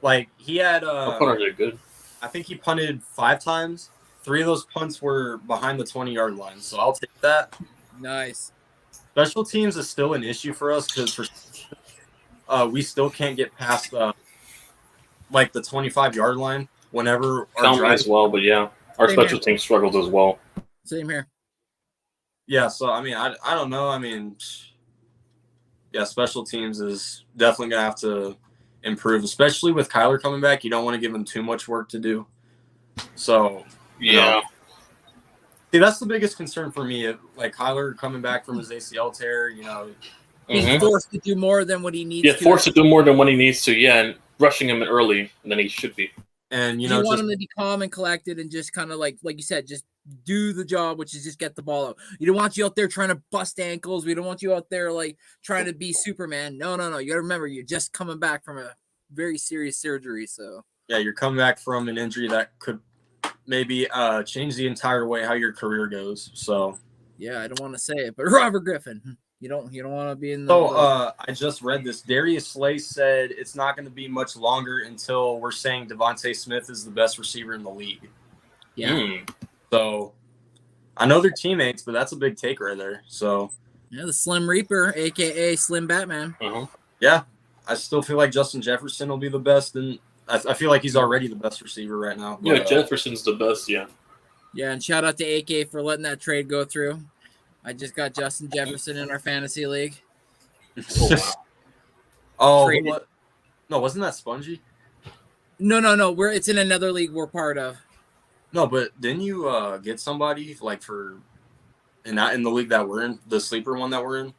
like he had Our punters are good. I think he punted 5 times. 3 of those punts were behind the 20-yard line. So I'll take that. Nice. Special teams is still an issue for us because we still can't get past like the 25-yard line whenever our Count drive. as well, but yeah, our Same special here. team struggles as well. Same here. Yeah, so I mean, I don't know. I mean, yeah, special teams is definitely gonna have to improve, especially with Kyler coming back. You don't want to give him too much work to do. So Yeah. see, that's the biggest concern for me. Like Kyler coming back from his ACL tear, Being Mhm. forced to do more than what he needs Yeah, to. forced to do more than what he needs to. Yeah, and rushing him early than he should be. and You want him to be calm and collected and just kind of like you said, just do the job, which is just get the ball out. You don't want you out there trying to bust ankles. We don't want you out there like trying to be Superman. No. You got to remember, you're just coming back from a very serious surgery. So yeah, you're coming back from an injury that could maybe change the entire way how your career goes. So yeah, I don't want to say it, but Robert Griffin, you don't want to be in the. So I just read this. Darius Slay said it's not going to be much longer until we're saying Devontae Smith is the best receiver in the league. yeah. Mm. So I know they're teammates, but that's a big take right there. So Yeah, the Slim Reaper, aka Slim Batman. Uh-huh. yeah, I still feel like Justin Jefferson will be the best, and I feel like he's already the best receiver right now. Yeah, But, Jefferson's the best. Yeah. Yeah, and shout out to AK for letting that trade go through. I just got Justin Jefferson in our fantasy league. Oh, wow. oh, Traded. what? No, wasn't that Spongy? No. It's in another league we're part of. No, but didn't you get somebody like for in the league that we're in, the sleeper one that we're in?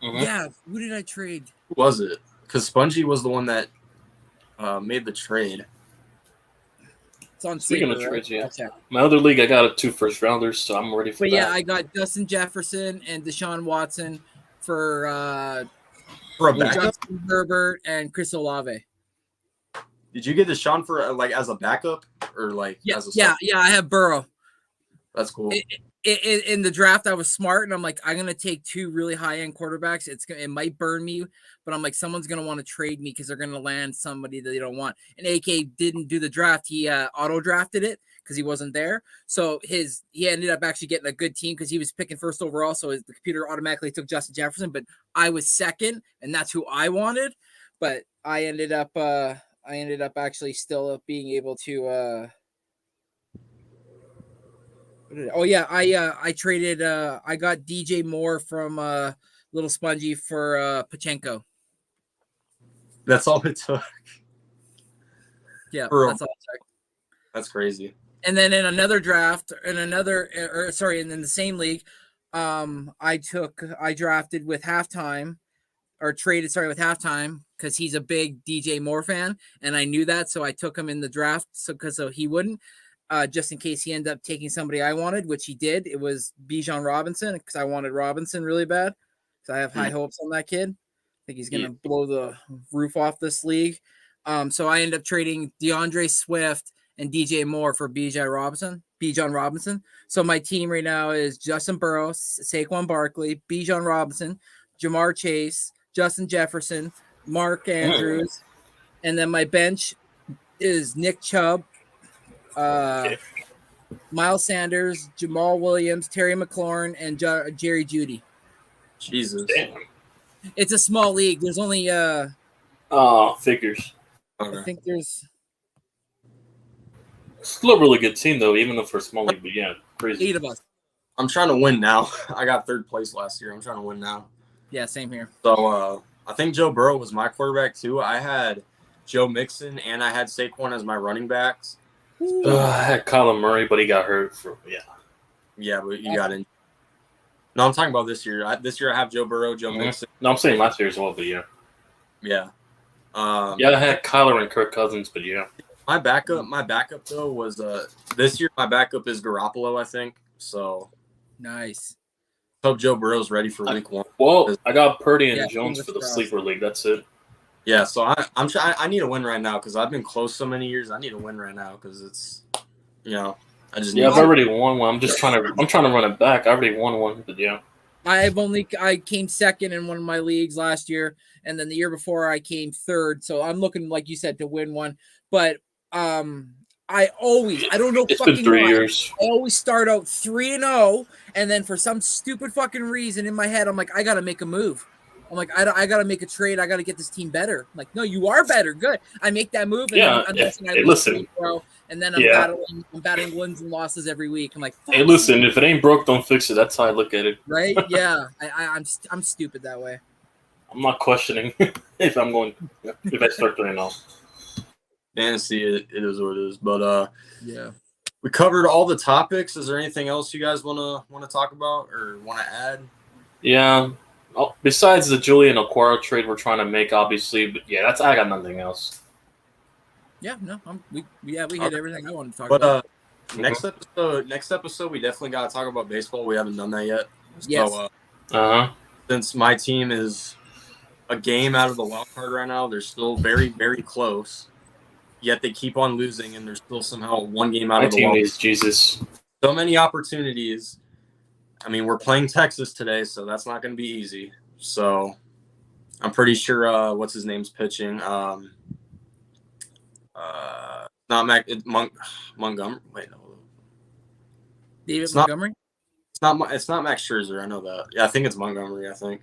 Mhm. Yeah, who did I trade? Who was it? Because Spongy was the one that made the trade. It's on Speaking of Sleeper, trades, right? yeah. I'll check. My other league, I got 2 first-rounders, so I'm ready for But that. yeah, I got Justin Jefferson and Deshaun Watson for For a backup? Justin Herbert and Chris Olave. Did you get Deshaun for like as a backup or like Yeah, as a yeah. I have Burrow. That's cool. in the draft, I was smart, and I'm like, I'm gonna take 2 really high end quarterbacks. It might burn me, but I'm like, someone's gonna want to trade me because they're gonna land somebody that they don't want. And AK didn't do the draft; he auto drafted it because he wasn't there. So he ended up actually getting a good team because he was picking first overall. So the computer automatically took Justin Jefferson, but I was second, and that's who I wanted. But I ended up actually still being able to. Oh yeah, I traded I got DJ Moore from Little Spongy for Pachenko. That's all it took. Yeah, For that's all it took. That's crazy. And then in another draft, and in the same league, I drafted with halftime or traded with halftime because he's a big DJ Moore fan, and I knew that, so I took him in the draft so he wouldn't. Just in case he ended up taking somebody I wanted, which he did. It was Bijan Robinson because I wanted Robinson really bad. So I have high hopes on that kid. I think he's going to blow the roof off this league. So I ended up trading DeAndre Swift and DJ Moore for Bijan Robinson. So my team right now is Justin Burrows, Saquon Barkley, Bijan Robinson, Jamar Chase, Justin Jefferson, Mark Andrews. And then my bench is Nick Chubb, Miles Sanders, Jamal Williams, Terry McLaurin, and Jerry Jeudy. Jesus. Damn. It's a small league. There's only figures. Okay. I think there's Still a really good team though, even though for a small league, but yeah, crazy. 8 of us. I'm trying to win now. I got 3rd place last year. I'm trying to win now. Yeah, same here. So I think Joe Burrow was my quarterback too. I had Joe Mixon and I had Saquon as my running backs. I had Kyler Murray, but he got hurt. Yeah, but you got in. No, I'm talking about this year. This year I have Joe Burrow, Joe Mixon. No, I'm saying last year as well, but yeah. Yeah. I had Kyler and Kirk Cousins, but yeah. My backup though was this year. My backup is Garoppolo, I think. So Nice. hope Joe Burrow's ready for week 1. Well, I got Purdy and Yeah, Jones fingers for the crossed. sleeper league. That's it. Yeah, so I need to win right now because I've been close so many years. I need to win right now because it's, I just need. Yeah, I've already won one. I'm trying to run it back. I already won one, but yeah. I came second in one of my leagues last year, and then the year before I came 3rd. So I'm looking, like you said, to win one. But I don't know. It's been 3 years. I always start out 3-0, and then for some stupid fucking reason in my head, I'm like, I gotta make a move. I'm like, I gotta make a trade. I gotta get this team better. I'm like, no, you are better. Good. I make that move, and then listen. And then I'm battling wins and losses every week. I'm like, Hey, listen, if it ain't broke, don't fix it. That's how I look at it. right? Yeah, I'm stupid that way. I'm not questioning if I start 3-0. Fantasy, it is what it is. But Yeah. we covered all the topics. Is there anything else you guys want to talk about or want to add? Yeah. Oh, besides the Julian Okwara trade we're trying to make, obviously, but yeah, I got nothing else. Yeah, no, we hit everything I wanted to talk about. But next episode, we definitely got to talk about baseball. We haven't done that yet. Yes. So, since my team is a game out of the wild card right now, they're still very, very close. Yet they keep on losing, and they're still somehow one game out My of the team wild. is Jesus. So many opportunities. I mean, we're playing Texas today, so that's not going to be easy. So I'm pretty sure what's his name's pitching. Montgomery. Wait, no. David Montgomery? It's not Max Scherzer. I know that. Yeah, I think it's Montgomery. I think.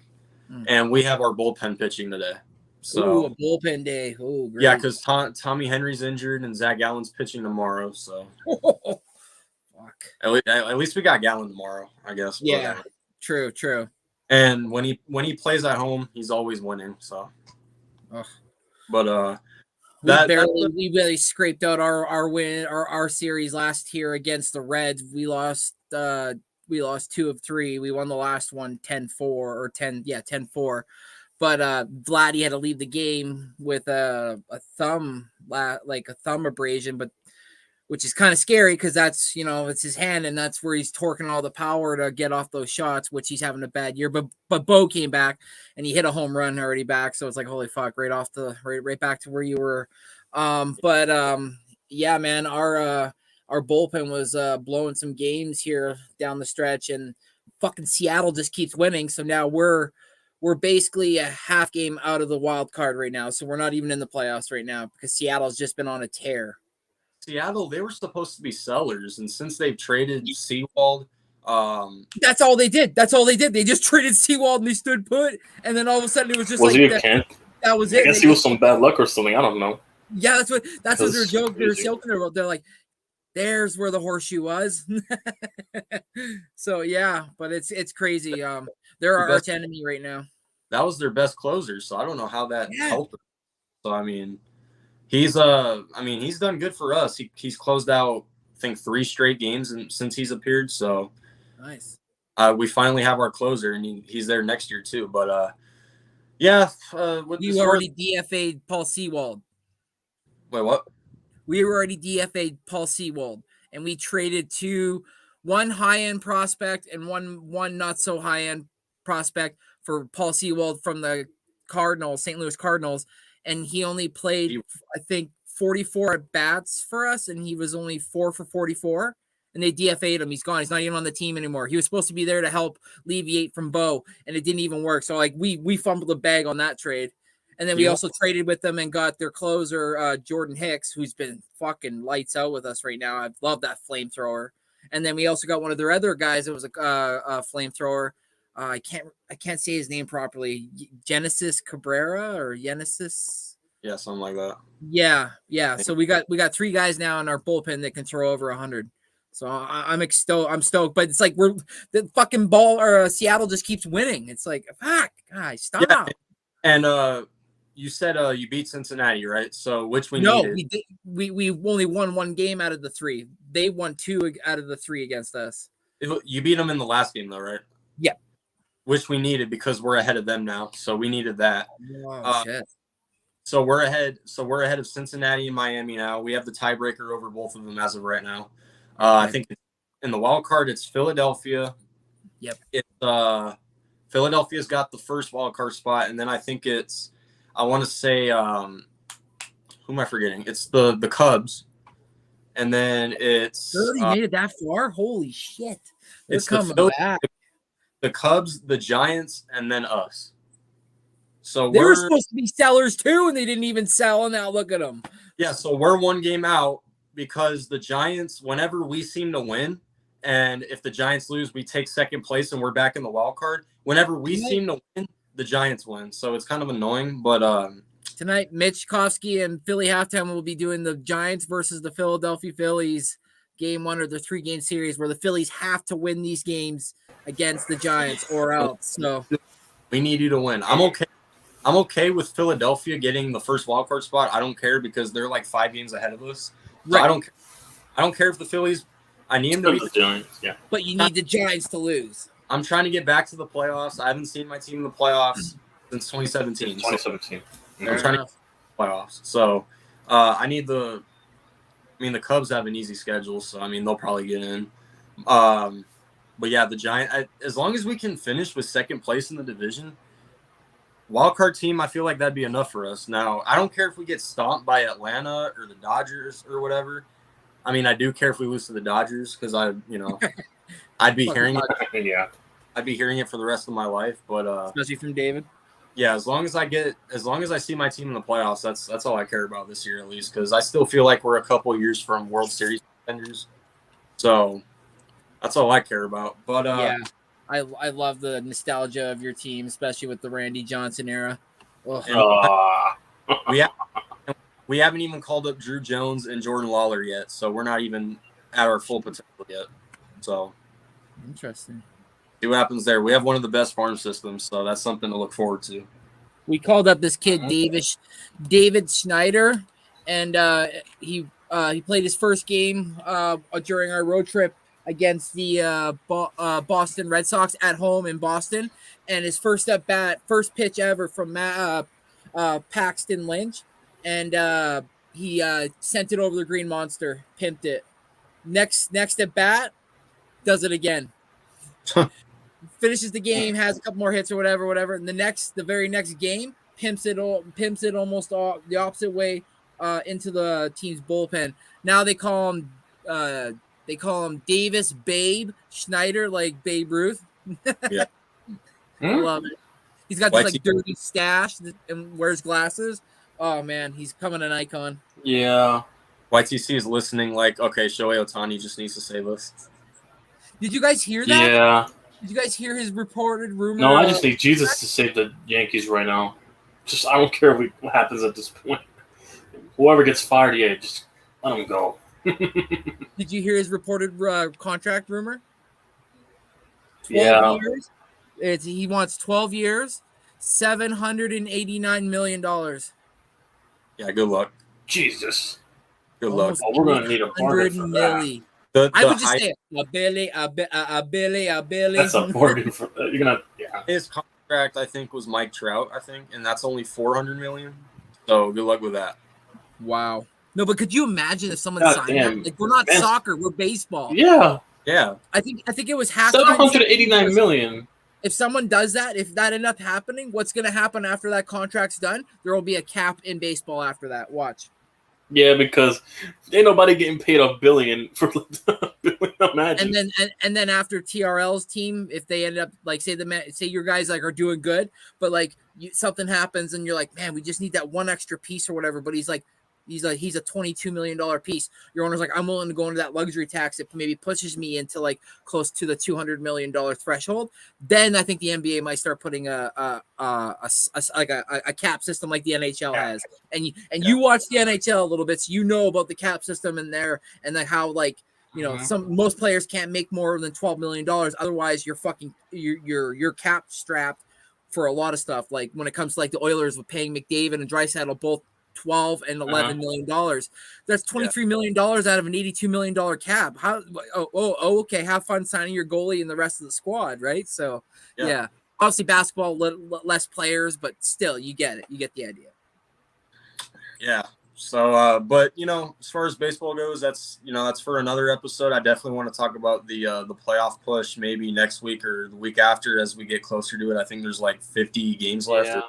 And we have our bullpen pitching today. So a bullpen day. Oh, great. yeah, because Tommy Henry's injured and Zach Gallen's pitching tomorrow. So Fuck. at least we got Gallen tomorrow, I guess. Yeah. True. And when he plays at home, he's always winning. So. Ugh. But we barely scraped out our win our series last year against the Reds. We lost 2 of 3. We won the last one 10-4 or 10-4. But Vladdy had to leave the game with a thumb abrasion, but which is kind of scary because that's, it's his hand and that's where he's torquing all the power to get off those shots, which he's having a bad year. But Bo came back and he hit a home run already back. So it's like, holy fuck, right back to where you were. Yeah, man, our our bullpen was blowing some games here down the stretch, and fucking Seattle just keeps winning. So now we're basically a half game out of the wild card right now. So we're not even in the playoffs right now because Seattle's just been on a tear. Seattle, they were supposed to be sellers, and since they've traded Sewald, that's all they did. They just traded Sewald and they stood put, and then all of a sudden it was just Was like he a that, Kent? that was it. I guess he was some bad luck or something. I don't know. Yeah, that's what they're joking. They're crazy. joking about. They're like, there's where the horseshoe was. So yeah, but it's crazy. They're our arch enemy right now. that was their best closer, so I don't know how that Yeah. helped them. So I mean, he's done good for us. He's closed out, I think, 3 straight games since he's appeared. So Nice. we finally have our closer, and he's there next year too. But yeah, You already DFA'd Paul Sewald. wait, what? We already DFA'd Paul Sewald, and we traded one high-end prospect and one not so high-end prospect for Paul Sewald from the Cardinals, St. Louis Cardinals, and he only played, I think, 44 at bats for us, and he was only 4 for 44. And they DFA'd him. He's gone. He's not even on the team anymore. He was supposed to be there to help alleviate from Bo, and it didn't even work. So like we fumbled the bag on that trade. And then we also traded with them and got their closer, Jordan Hicks, who's been fucking lights out with us right now. I love that flamethrower. And then we also got one of their other guys that was a flamethrower. I can't say his name properly. Genesis Cabrera or Genesis. Yeah, something like that. Yeah. So we got 3 guys now in our bullpen that can throw over 100. So I'm stoked. But it's like the fucking ball or Seattle just keeps winning. It's like, fuck, guys, stop. Yeah. And you said you beat Cincinnati, right? So which needed? No, we did. We only won 1 game out of the 3. They won 2 out of the 3 against us. You beat them in the last game, though, right? Yep. Which we needed because we're ahead of them now, so we needed that. Oh shit. So we're ahead. So we're ahead of Cincinnati and Miami now. We have the tiebreaker over both of them as of right now. I think in the wild card it's Philadelphia. Yep. It's Philadelphia's got the first wild card spot, and then I think I want to say who am I forgetting? It's the Cubs, and then it's They already made it that far. Holy shit! They're it's coming back. the Cubs, the Giants, and then us. So They were we're supposed to be sellers too, and they didn't even sell. And now look at them. yeah. So we're 1 game out because the Giants, whenever we seem to win, and if the Giants lose, we take second place and we're back in the wild card. Whenever we seem to win, the Giants win. So it's kind of annoying, but Tonight, Mitch Kofsky and Philly Halftime will be doing the Giants versus the Philadelphia Phillies game 1 of the 3-game series where the Phillies have to win these games against the Giants or else. So we need you to win. I'm okay with Philadelphia getting the first wild card spot. I don't care because they're like 5 games ahead of us. So right. I don't care if the Phillies. I need them to beat the Giants. Yeah. But you need the Giants to lose. I'm trying to get back to the playoffs. I haven't seen my team in the playoffs since 2017. 2017. I'm trying to get to the playoffs. So the Cubs have an easy schedule, so I mean they'll probably get in. But yeah, the Giants. As long as we can finish with second place in the division, wild card team, I feel like that'd be enough for us. Now, I don't care if we get stomped by Atlanta or the Dodgers or whatever. I mean, I do care if we lose to the Dodgers because I'd be hearing it. Yeah. I'd be hearing it for the rest of my life. But Especially from David. yeah, as long as I see my team in the playoffs, that's all I care about this year at least. Because I still feel like we're a couple years from World Series contenders. So that's all I care about. But yeah, I love the nostalgia of your team, especially with the Randy Johnson era. We haven't even called up Drew Jones and Jordan Lawler yet, so we're not even at our full potential yet. So interesting. See what happens there. We have one of the best farm systems, so that's something to look forward to. We called up this kid David Schneider, and he played his first game during our road trip against the Boston Red Sox at home in Boston, and his first pitch ever from Paxton Lynch, and he sent it over the Green Monster, pimped it. Next at bat, does it again. Finishes the game, has a couple more hits or whatever, and the very next game, pimps it almost all the opposite way into the team's bullpen. Now they call him they call him Davis Babe Schneider, like Babe Ruth. Yeah. I love it. He's got this Whitey. like dirty stash and wears glasses. Oh man, he's becoming an icon. Yeah. YTC is listening like, okay, Shohei Ohtani just needs to save us. Did you guys hear that? Yeah. Did you guys hear his reported rumor? No, I just need Jesus to save the Yankees right now. Just I don't care what happens at this point. Whoever gets fired, yeah, just let him go. Did you hear his reported contract rumor? 12 years. He wants 12 years, $789 million. Yeah, good luck. Jesus. Good luck. Almost Oh, we're gonna need a bargain for that. I would just say a Billy. That's a bargain for that. You're gonna, yeah. His contract, I think, was Mike Trout, I think, and that's only $400 million. So good luck with that. Wow. No, but could you imagine if someone God signed damn. that? Like, we're not Man. soccer, we're baseball. Yeah. Yeah. I think it was half 789 million. If someone does that, if that ended up happening, what's going to happen after that contract's done? There will be a cap in baseball after that. Watch. Yeah, because ain't nobody getting paid $1 billion for imagine. And then after TRL's team, if they end up like say your guys like are doing good, but like something happens and you're like, man, we just need that one extra piece or whatever. But he's a $22 million piece. Your owner's like, I'm willing to go into that luxury tax if maybe pushes me into like close to the $200 million threshold. Then I think the NBA might start putting a cap system like the NHL has. And you watch the NHL a little bit, so you know about the cap system in there and like how like most players can't make more than $12 million. Otherwise, you're cap strapped for a lot of stuff. Like when it comes to like the Oilers with paying McDavid and Draisaitl both $12 and $11 million. That's $23 million out of an $82 million cap. How? Okay. Have fun signing your goalie and the rest of the squad, right? So, yeah. Obviously, basketball less players, but still, you get it. You get the idea. Yeah. So, but as far as baseball goes, that's for another episode. I definitely want to talk about the playoff push maybe next week or the week after as we get closer to it. I think there's like 50 games left. Yeah.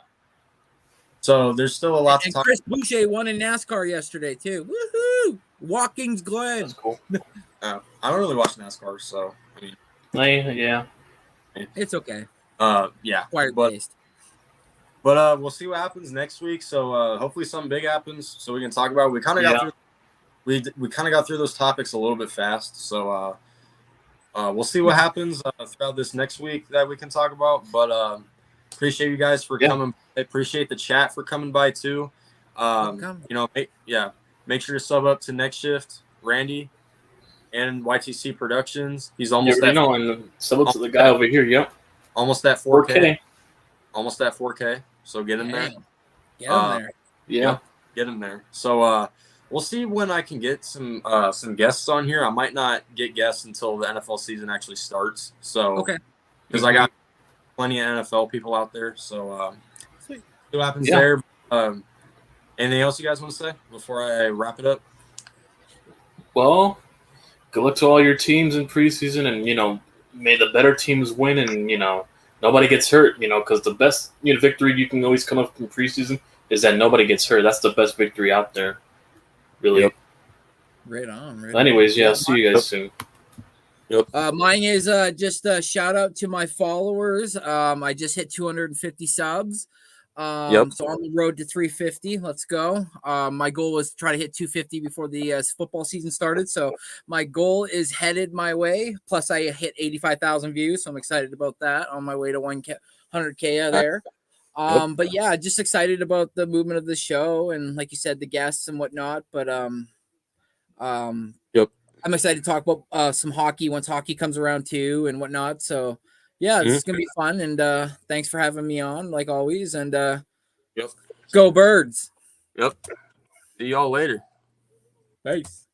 So there's still a lot to talk. Chris Boucher won in NASCAR yesterday too. Woohoo! Watkins Glen. That's cool. I don't really watch NASCAR, so I mean, Yeah. It's okay. Yeah. Acquired But taste. we'll see what happens next week. So hopefully something big happens, so we can talk about it. We kind of got through. We kind of got through those topics a little bit fast. So we'll see what happens throughout this next week that we can talk about. But appreciate you guys for coming. I appreciate the chat for coming by too. Make sure to sub up to Next Shift, Randy, and YTC Productions. He's almost and sub up to the guy over here. Yep. Almost at 4K. Almost at 4K. So get in there. Get in there. Yeah. Get in there. So we'll see when I can get some guests on here. I might not get guests until the NFL season actually starts. So because I got plenty of NFL people out there. So see what happens there. Anything else you guys want to say before I wrap it up? Well, good luck to all your teams in preseason, and may the better teams win, and nobody gets hurt. Because the best victory you can always come up from preseason is that nobody gets hurt. That's the best victory out there, really. Yep. Right on. Anyways, see you guys soon. Yep. Mine is just a shout out to my followers. I just hit 250 subs. So on the road to 350. Let's go. My goal was to try to hit 250 before the football season started. So my goal is headed my way. Plus I hit 85,000 views. So I'm excited about that on my way to 100K there. But yeah, just excited about the movement of the show. And like you said, the guests and whatnot, but, I'm excited to talk about some hockey once hockey comes around too and whatnot. So yeah, this is gonna be fun. And thanks for having me on, like always. And go Birds. Yep. See y'all later. Thanks.